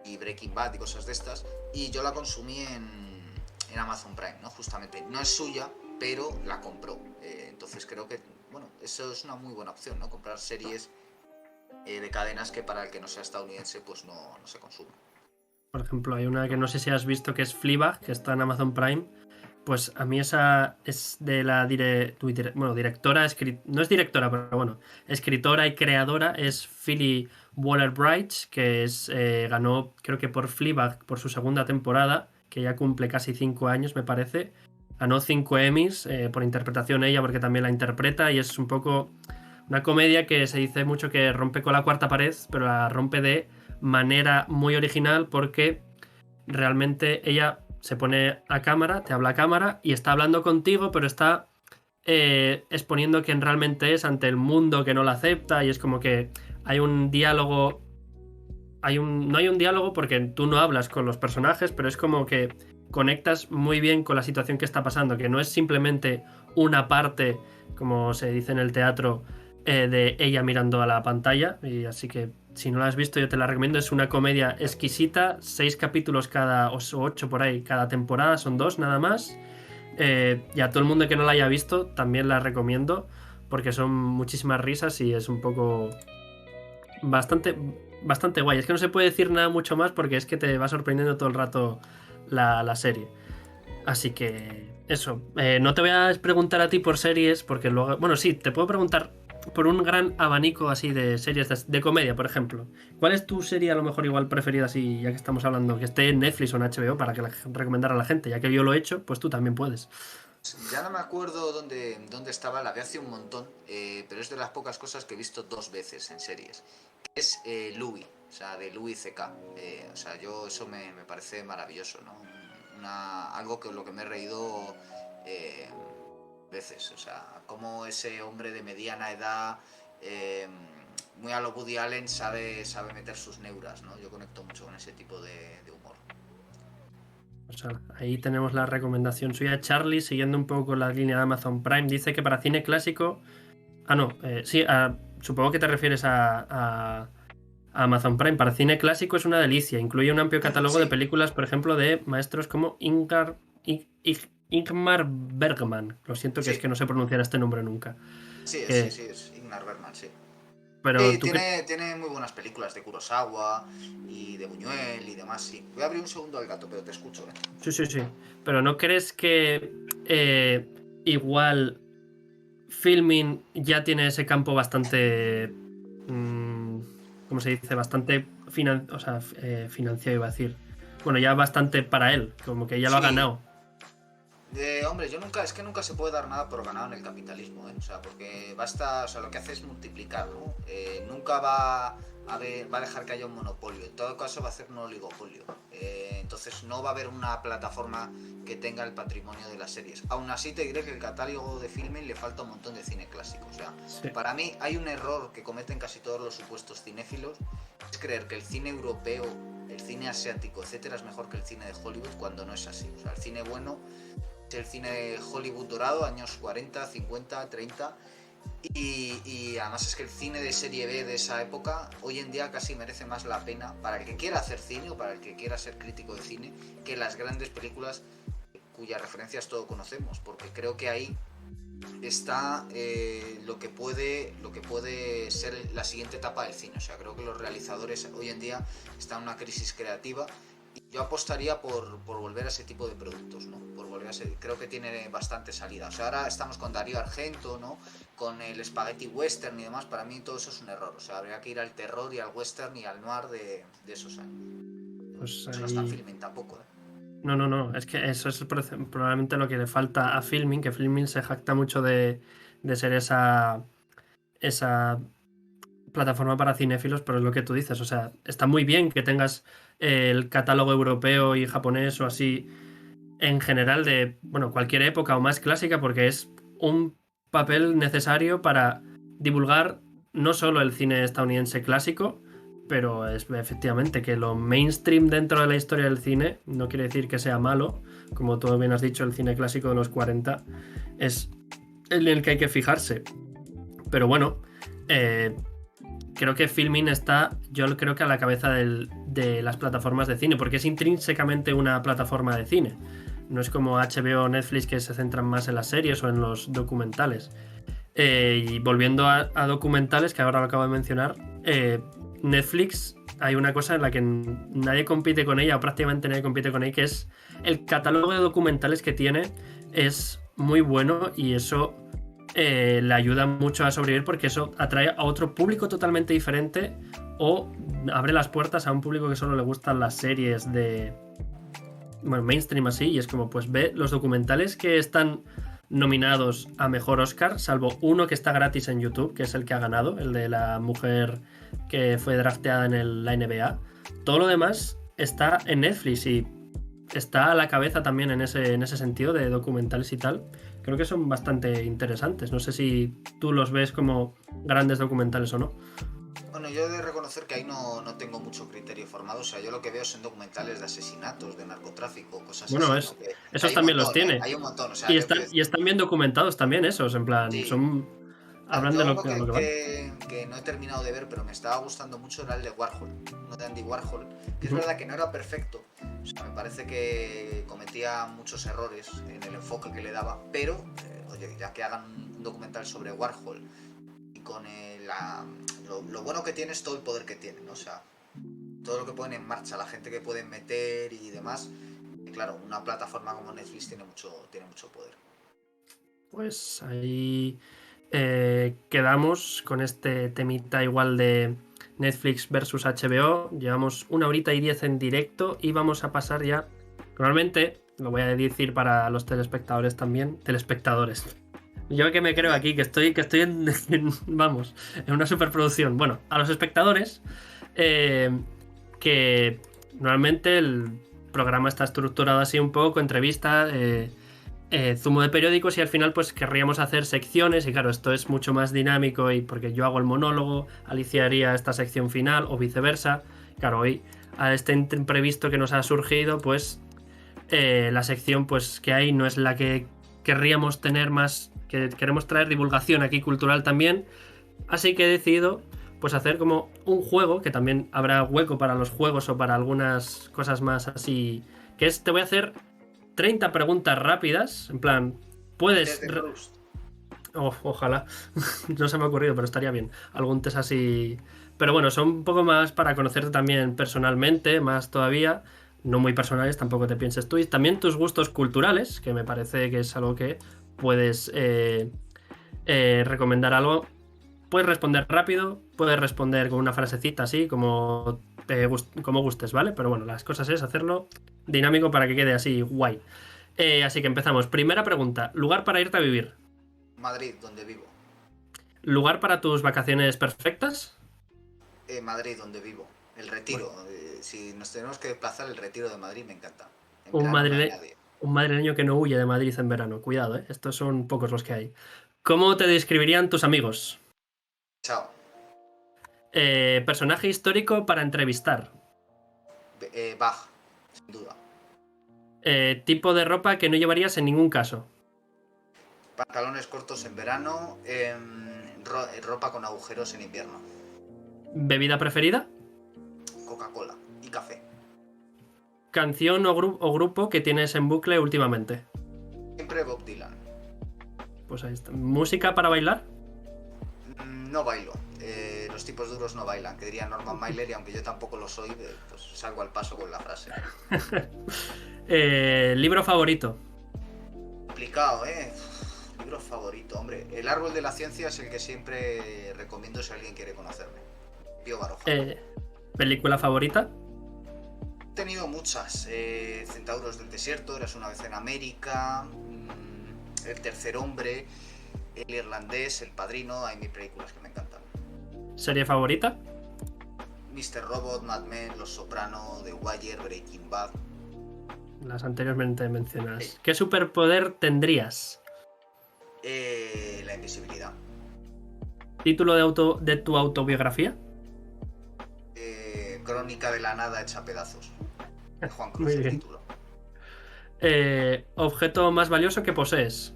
Speaker 2: y Breaking Bad y cosas de estas. Y yo la consumí en Amazon Prime, ¿no? Justamente. No es suya, pero la compró. Entonces creo que, bueno, eso es una muy buena opción, ¿no? Comprar series de cadenas que para el que no sea estadounidense pues no se consume.
Speaker 1: Por ejemplo, hay una que no sé si has visto que es Fleabag, que está en Amazon Prime. Pues a mí esa es de la directora, no es directora, pero bueno, escritora y creadora es Phoebe Waller-Bridge, que ganó, creo que por Fleabag, por su segunda temporada, que ya cumple casi 5 años, me parece. Ganó 5 Emmys por interpretación ella, porque también la interpreta, y es un poco una comedia que se dice mucho que rompe con la cuarta pared, pero la rompe de manera muy original porque realmente ella se pone a cámara, te habla a cámara y está hablando contigo, pero está exponiendo quién realmente es ante el mundo que no la acepta, y es como que hay un diálogo. No hay un diálogo porque tú no hablas con los personajes, pero es como que conectas muy bien con la situación que está pasando, que no es simplemente una parte, como se dice en el teatro, de ella mirando a la pantalla. Y así que si no la has visto, yo te la recomiendo. Es una comedia exquisita, 6 capítulos cada, o 8 por ahí, cada temporada, son 2 nada más. Y a todo el mundo que no la haya visto también la recomiendo, porque son muchísimas risas y es un poco bastante, bastante guay. Es que no se puede decir nada mucho más porque es que te va sorprendiendo todo el rato la serie. Así que eso. No te voy a preguntar a ti por series porque luego... Bueno, sí, te puedo preguntar por un gran abanico así de series de comedia, por ejemplo. ¿Cuál es tu serie a lo mejor igual preferida, así ya que estamos hablando, que esté en Netflix o en HBO para que recomendar a la gente? Ya que yo lo he hecho, pues tú también puedes.
Speaker 2: Ya no me acuerdo dónde estaba, la vi hace un montón, pero es de las pocas cosas que he visto 2 veces en series. Es Louis, o sea, de Louis C.K. O sea, yo eso me parece maravilloso, ¿no? Algo que lo que me he reído eh, veces, o sea, cómo ese hombre de mediana edad, eh, muy a lo Woody Allen, sabe meter sus neuras, ¿no? Yo conecto mucho con ese tipo de humor.
Speaker 1: O sea, ahí tenemos la recomendación suya. Charlie, siguiendo un poco la línea de Amazon Prime, dice que para cine clásico... Ah, no, sí, supongo que te refieres a Amazon Prime. Para cine clásico es una delicia. Incluye un amplio catálogo de
Speaker 2: Sí,
Speaker 1: películas, por ejemplo, de maestros como Ingmar Bergman. Lo siento, que es
Speaker 2: sí,
Speaker 1: que no sé pronunciar este nombre nunca.
Speaker 2: sí,
Speaker 1: Que,
Speaker 2: sí, es Ingmar Bergman, sí.
Speaker 1: pero
Speaker 2: Sí,
Speaker 1: tú que...
Speaker 2: tiene muy buenas películas de Kurosawa y de Buñuel y demás, sí. Voy a abrir un segundo al gato, pero te escucho, ¿eh?
Speaker 1: Sí, sí, sí. Pero ¿no crees que igual Filming ya tiene ese campo bastante... mm, ¿cómo se dice? Bastante o sea, financiado, iba a decir. Bueno, ya bastante para él, como que ya lo ha
Speaker 2: Sí,
Speaker 1: ganado.
Speaker 2: hombre, es que nunca se puede dar nada por ganado en el capitalismo, ¿eh? O sea, porque basta, o sea, lo que hace es multiplicar, ¿no? Nunca va a dejar que haya un monopolio, en todo caso va a hacer un oligopolio. Entonces no va a haber una plataforma que tenga el patrimonio de las series. Aún así te diré que el catálogo de Filmin le falta un montón de cine clásico. O sea,
Speaker 1: Sí.
Speaker 2: para mí hay un error que cometen casi todos los supuestos cinéfilos, es creer que el cine europeo, el cine asiático, etcétera, es mejor que el cine de Hollywood, cuando no es así. O sea, el cine bueno el cine de Hollywood dorado, años 40, 50, 30. Y además es que el cine de serie B de esa época hoy en día casi merece más la pena para el que quiera hacer cine o para el que quiera ser crítico de cine que las grandes películas cuyas referencias todos conocemos, porque creo que ahí está lo que puede ser la siguiente etapa del cine. O sea, creo que los realizadores hoy en día están en una crisis creativa y yo apostaría por volver a ese tipo de productos, ¿no? Creo que tiene bastante salida. O sea, ahora estamos con Darío Argento, ¿no? Con el spaghetti western y demás. Para mí todo eso es un error. O sea, habría que ir al terror y al western y al noir de esos años.
Speaker 1: Pues
Speaker 2: Eso no está en
Speaker 1: ahí...
Speaker 2: filming tampoco, ¿eh?
Speaker 1: No, no, no. Es que eso es probablemente lo que le falta a Filming, que Filming se jacta mucho de ser esa plataforma para cinéfilos, pero es lo que tú dices. O sea, está muy bien que tengas el catálogo europeo y japonés o así en general de, bueno, cualquier época o más clásica, porque es un papel necesario para divulgar no solo el cine estadounidense clásico, pero es efectivamente que lo mainstream dentro de la historia del cine no quiere decir que sea malo, como tú bien has dicho, el cine clásico de los 40 es en el que hay que fijarse. Pero bueno, eh, creo que Filmin está, yo creo que a la cabeza de las plataformas de cine, porque es intrínsecamente una plataforma de cine. No es como HBO o Netflix, que se centran más en las series o en los documentales. Y volviendo a documentales, que ahora lo acabo de mencionar, Netflix, hay una cosa en la que nadie compite con ella, o prácticamente nadie compite con ella, que es el catálogo de documentales que tiene es muy bueno, y eso le ayuda mucho a sobrevivir, porque eso atrae a otro público totalmente diferente o abre las puertas a un público que solo le gustan las series de, bueno, mainstream así, y es como, pues ve los documentales que están nominados a mejor Oscar, salvo uno que está gratis en YouTube, que es el que ha ganado, el de la mujer que fue drafteada en la NBA. Todo lo demás está en Netflix, y está a la cabeza también en ese sentido de documentales y tal. Creo que son bastante interesantes. No sé si tú los ves como grandes documentales o no.
Speaker 2: Bueno, yo he de reconocer que ahí no tengo mucho criterio formado. O sea, yo lo que veo son documentales de asesinatos, de narcotráfico, cosas
Speaker 1: Bueno,
Speaker 2: así, ¿no? Que
Speaker 1: esos
Speaker 2: hay un
Speaker 1: también los
Speaker 2: montón, ¿eh?
Speaker 1: tiene.
Speaker 2: Hay un montón. O sea,
Speaker 1: Y
Speaker 2: yo quiero
Speaker 1: están, y
Speaker 2: decir,
Speaker 1: están bien documentados también esos, en plan,
Speaker 2: sí.
Speaker 1: hablan de
Speaker 2: Yo
Speaker 1: lo
Speaker 2: uno
Speaker 1: a lo que van.
Speaker 2: que no he terminado de ver, pero me estaba gustando mucho, era el de Warhol, uno de Andy Warhol, que es
Speaker 1: Ujú.
Speaker 2: verdad que no era perfecto, o sea, me parece que cometía muchos errores en el enfoque que le daba, pero, oye, ya que hagan un documental sobre Warhol y con lo bueno que tiene es todo el poder que tiene, ¿no? O sea, todo lo que ponen en marcha, la gente que pueden meter y demás, y claro, una plataforma como Netflix tiene mucho poder.
Speaker 1: Pues ahí quedamos con este temita igual de Netflix versus HBO. Llevamos 1 horita y 10 en directo y vamos a pasar ya. Normalmente, lo voy a decir para los telespectadores también, telespectadores. Yo que me creo
Speaker 2: Bien,
Speaker 1: aquí, que estoy vamos, en una superproducción. Bueno, a los espectadores, eh, que normalmente el programa está estructurado así un poco, entrevista, zumo de periódicos y al final pues querríamos hacer secciones y claro, esto es mucho más dinámico y porque yo hago el monólogo, Alicia haría esta sección final o viceversa. Claro, hoy a este imprevisto que nos ha surgido pues la sección pues que hay no es la que querríamos tener más, que queremos traer divulgación aquí cultural también, así que he decidido pues hacer como un juego, que también habrá hueco para los juegos o para algunas cosas más así, que es, te voy a hacer 30 preguntas rápidas, en plan, puedes...
Speaker 2: desde Proust.
Speaker 1: ojalá, no se me ha ocurrido, pero estaría bien, algún test así... Pero bueno, son un poco más para conocerte también personalmente, más todavía, no muy personales, tampoco te pienses tú, y también tus gustos culturales, que me parece que es algo que puedes recomendar algo. Puedes responder rápido, puedes responder con una frasecita así, como gustes, ¿vale? Pero bueno, las cosas es hacerlo dinámico para que quede así guay. Así que empezamos. Primera pregunta. ¿Lugar para irte a vivir?
Speaker 2: Madrid, donde vivo.
Speaker 1: ¿Lugar para tus vacaciones perfectas?
Speaker 2: Madrid, donde vivo. El
Speaker 1: Bueno,
Speaker 2: Retiro. Si nos tenemos que desplazar, el Retiro de Madrid me encanta. En
Speaker 1: un,
Speaker 2: verano no hay
Speaker 1: madrile-
Speaker 2: nadie.
Speaker 1: un madrileño que no huye de Madrid en verano. Cuidado, ¿eh? Estos son pocos los que hay. ¿Cómo te describirían tus amigos?
Speaker 2: Chao.
Speaker 1: Personaje histórico para entrevistar.
Speaker 2: Bach, sin duda.
Speaker 1: Tipo de ropa que no llevarías en ningún caso.
Speaker 2: Pantalones cortos en verano. Ropa con agujeros en invierno.
Speaker 1: ¿Bebida preferida?
Speaker 2: Coca-Cola y café.
Speaker 1: Canción o grupo que tienes en bucle últimamente.
Speaker 2: Siempre Bob Dylan.
Speaker 1: Pues ahí está. ¿Música para bailar?
Speaker 2: No bailo. Los tipos duros no bailan, que diría Norman Mailer, y aunque yo tampoco lo soy, pues salgo al paso con la frase.
Speaker 1: Libro favorito.
Speaker 2: Complicado, ¿eh? Libro favorito, hombre. El árbol de la ciencia es el que siempre recomiendo si alguien quiere conocerme. Pío Baroja.
Speaker 1: Película favorita.
Speaker 2: He tenido muchas. Centauros del desierto, Eras una vez en América, El tercer hombre, El irlandés, El padrino. Hay mil películas que me encantan.
Speaker 1: Serie favorita.
Speaker 2: Mr. Robot, Mad Men, Los Soprano, The Wire, Breaking Bad.
Speaker 1: Las anteriormente mencionadas. ¿Qué superpoder tendrías?
Speaker 2: La invisibilidad.
Speaker 1: ¿Título de tu autobiografía?
Speaker 2: Crónica de la nada hecha pedazos. De Juan Cruz
Speaker 1: Muy
Speaker 2: el
Speaker 1: bien.
Speaker 2: título.
Speaker 1: ¿Objeto más valioso que posees?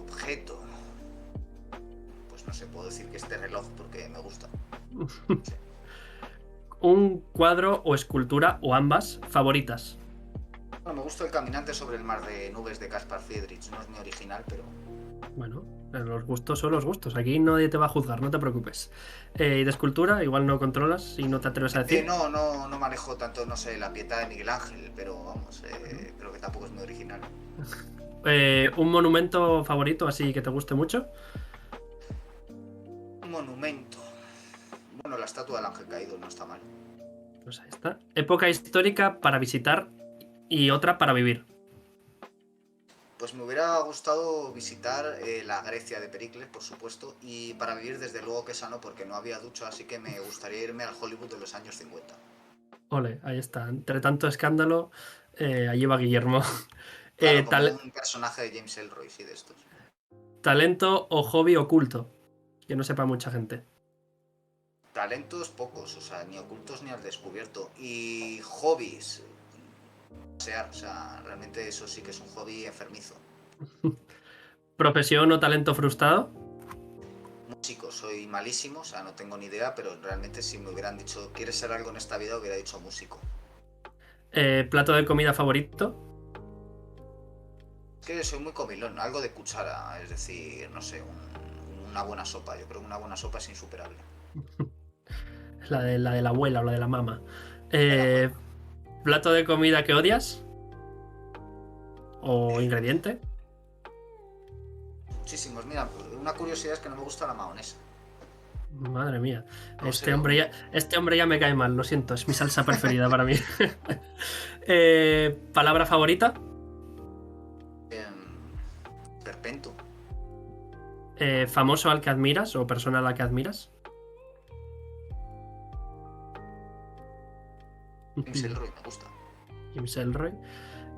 Speaker 2: Objeto. Pues no sé, puedo decir que este reloj porque me gusta. Sí.
Speaker 1: ¿Un cuadro o escultura o ambas favoritas?
Speaker 2: Bueno, me gusta El caminante sobre el mar de nubes de Caspar Friedrich. No es muy original, pero
Speaker 1: Bueno, los gustos son los gustos. Aquí nadie te va a juzgar, no te preocupes. ¿Y de escultura? Igual no controlas y no te atreves a decir.
Speaker 2: no manejo tanto, no sé, La Pietà de Miguel Ángel, pero vamos, creo que tampoco es muy original.
Speaker 1: ¿Un monumento favorito así que te guste mucho?
Speaker 2: Un monumento. Bueno, la estatua del ángel caído no está mal.
Speaker 1: Pues ahí está. Época histórica para visitar y otra para vivir.
Speaker 2: Pues me hubiera gustado visitar la Grecia de Pericles, por supuesto, y para vivir desde luego que esa no, porque no había ducha, así que me gustaría irme al Hollywood de los años 50.
Speaker 1: Ole, ahí está. Entre tanto escándalo, allí va Guillermo.
Speaker 2: Claro, como
Speaker 1: Tal-
Speaker 2: un personaje de James Ellroy, sí, de estos.
Speaker 1: talento o hobby oculto, que no sepa mucha gente.
Speaker 2: Talentos pocos, o sea, ni ocultos ni al descubierto. Y hobbies, o sea, realmente eso sí que es un hobby enfermizo.
Speaker 1: Profesión o talento frustrado.
Speaker 2: Músico, soy malísimo, o sea, no tengo ni idea, pero realmente si me hubieran dicho, ¿quieres ser algo en esta vida? Hubiera dicho músico.
Speaker 1: Plato de comida favorito.
Speaker 2: Es que soy muy comilón, algo de cuchara, es decir, no sé, una buena sopa. Yo creo que una buena sopa es insuperable.
Speaker 1: La de la abuela o la de la mamá.
Speaker 2: De la
Speaker 1: Eh,
Speaker 2: abuela.
Speaker 1: plato de comida que odias. O ingrediente.
Speaker 2: Muchísimos. Mira, una curiosidad es que no me gusta la mahonesa.
Speaker 1: Madre mía.
Speaker 2: No sé, lo...
Speaker 1: Este hombre ya me cae mal, lo siento, es mi salsa preferida para mí. Palabra favorita.
Speaker 2: Perpento.
Speaker 1: Famoso al que admiras o persona a la que admiras.
Speaker 2: James Ellroy me gusta.
Speaker 1: James Ellroy.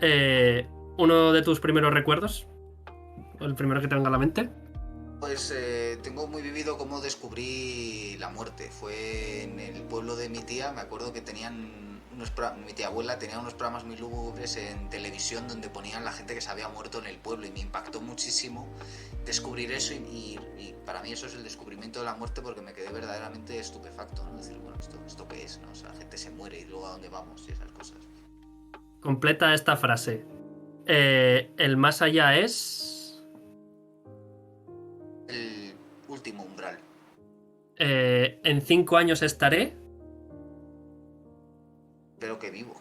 Speaker 1: Eh, Uno de tus primeros recuerdos. El primero que te venga a la mente.
Speaker 2: Pues tengo muy vivido cómo descubrí la muerte. Fue en el pueblo de mi tía, me acuerdo que tenían mi tía abuela tenía unos programas muy lúgubres en televisión donde ponían la gente que se había muerto en el pueblo y me impactó muchísimo descubrir eso y para mí eso es el descubrimiento de la muerte porque me quedé verdaderamente estupefacto, ¿no? Decir, bueno, ¿esto qué es? ¿No? O sea, la gente se muere y luego a dónde vamos y esas cosas.
Speaker 1: Completa esta frase. El más allá es...
Speaker 2: El último umbral.
Speaker 1: En 5 años estaré.
Speaker 2: Pero que vivo.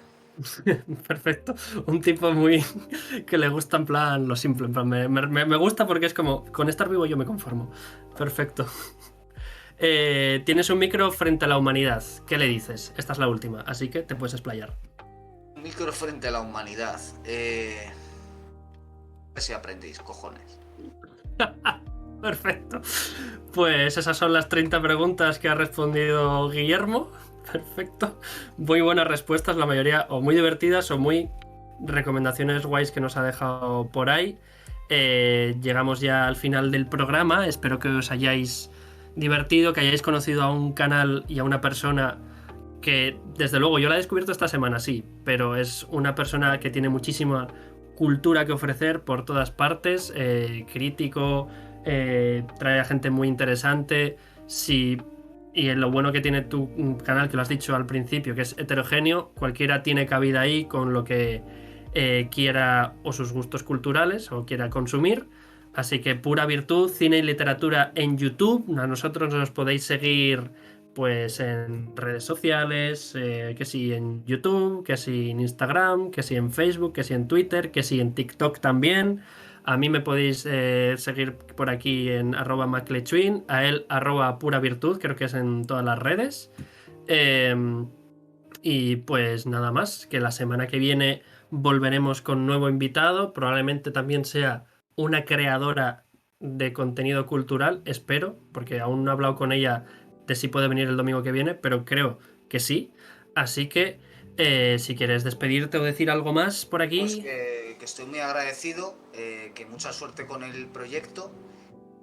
Speaker 1: Perfecto. Un tipo muy que le gusta en plan lo simple. En plan, me gusta porque es como, con estar vivo yo me conformo. Perfecto. Tienes un micro frente a la humanidad. ¿Qué le dices? Esta es la última, así que te puedes explayar.
Speaker 2: Un micro frente a la humanidad. A ver si aprendéis, cojones.
Speaker 1: Perfecto. Pues esas son las 30 preguntas que ha respondido Guillermo. Perfecto. Muy buenas respuestas, la mayoría o muy divertidas o muy recomendaciones guays que nos ha dejado por ahí. Llegamos ya al final del programa. Espero que os hayáis divertido, que hayáis conocido a un canal y a una persona que, desde luego, yo la he descubierto esta semana, sí, pero es una persona que tiene muchísima cultura que ofrecer por todas partes, crítico, trae a gente muy interesante. Sí, y lo bueno que tiene tu canal, que lo has dicho al principio, que es heterogéneo, cualquiera tiene cabida ahí con lo que quiera o sus gustos culturales o quiera consumir. Así que pura virtud, cine y literatura en YouTube. A nosotros nos podéis seguir pues en redes sociales, que si en YouTube, que si en Instagram, que si en Facebook, que si en Twitter, que si en TikTok también. A mí me podéis seguir por aquí en @maclechuin, a él @pura virtud, creo que es en todas las redes. Eh, y pues nada más, que la semana que viene volveremos con nuevo invitado, probablemente también sea una creadora de contenido cultural, espero, porque aún no he hablado con ella de si puede venir el domingo que viene, pero creo que sí. Así que si quieres despedirte o decir algo más por
Speaker 2: Pues
Speaker 1: aquí.
Speaker 2: que estoy muy agradecido, que mucha suerte con el proyecto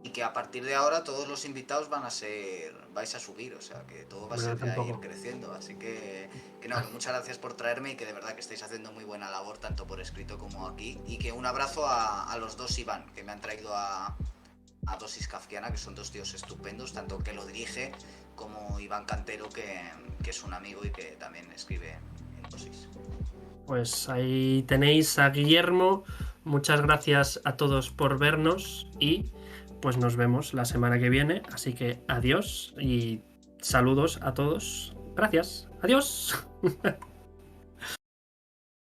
Speaker 2: y que a partir de ahora todos los invitados vais a subir, o sea, que todo va a
Speaker 1: Bueno,
Speaker 2: ser ya ir
Speaker 1: tampoco.
Speaker 2: creciendo. Así que no, que muchas gracias por traerme y que de verdad que estáis haciendo muy buena labor, tanto por escrito como aquí. Y que un abrazo a los dos Iván, que me han traído a Dosis Kafkiana, que son dos tíos estupendos, tanto que lo dirige como Iván Cantero, que es un amigo y que también escribe en Dosis.
Speaker 1: Pues ahí tenéis a Guillermo. Muchas gracias a todos por vernos y pues nos vemos la semana que viene. Así que adiós y saludos a todos. Gracias. Adiós.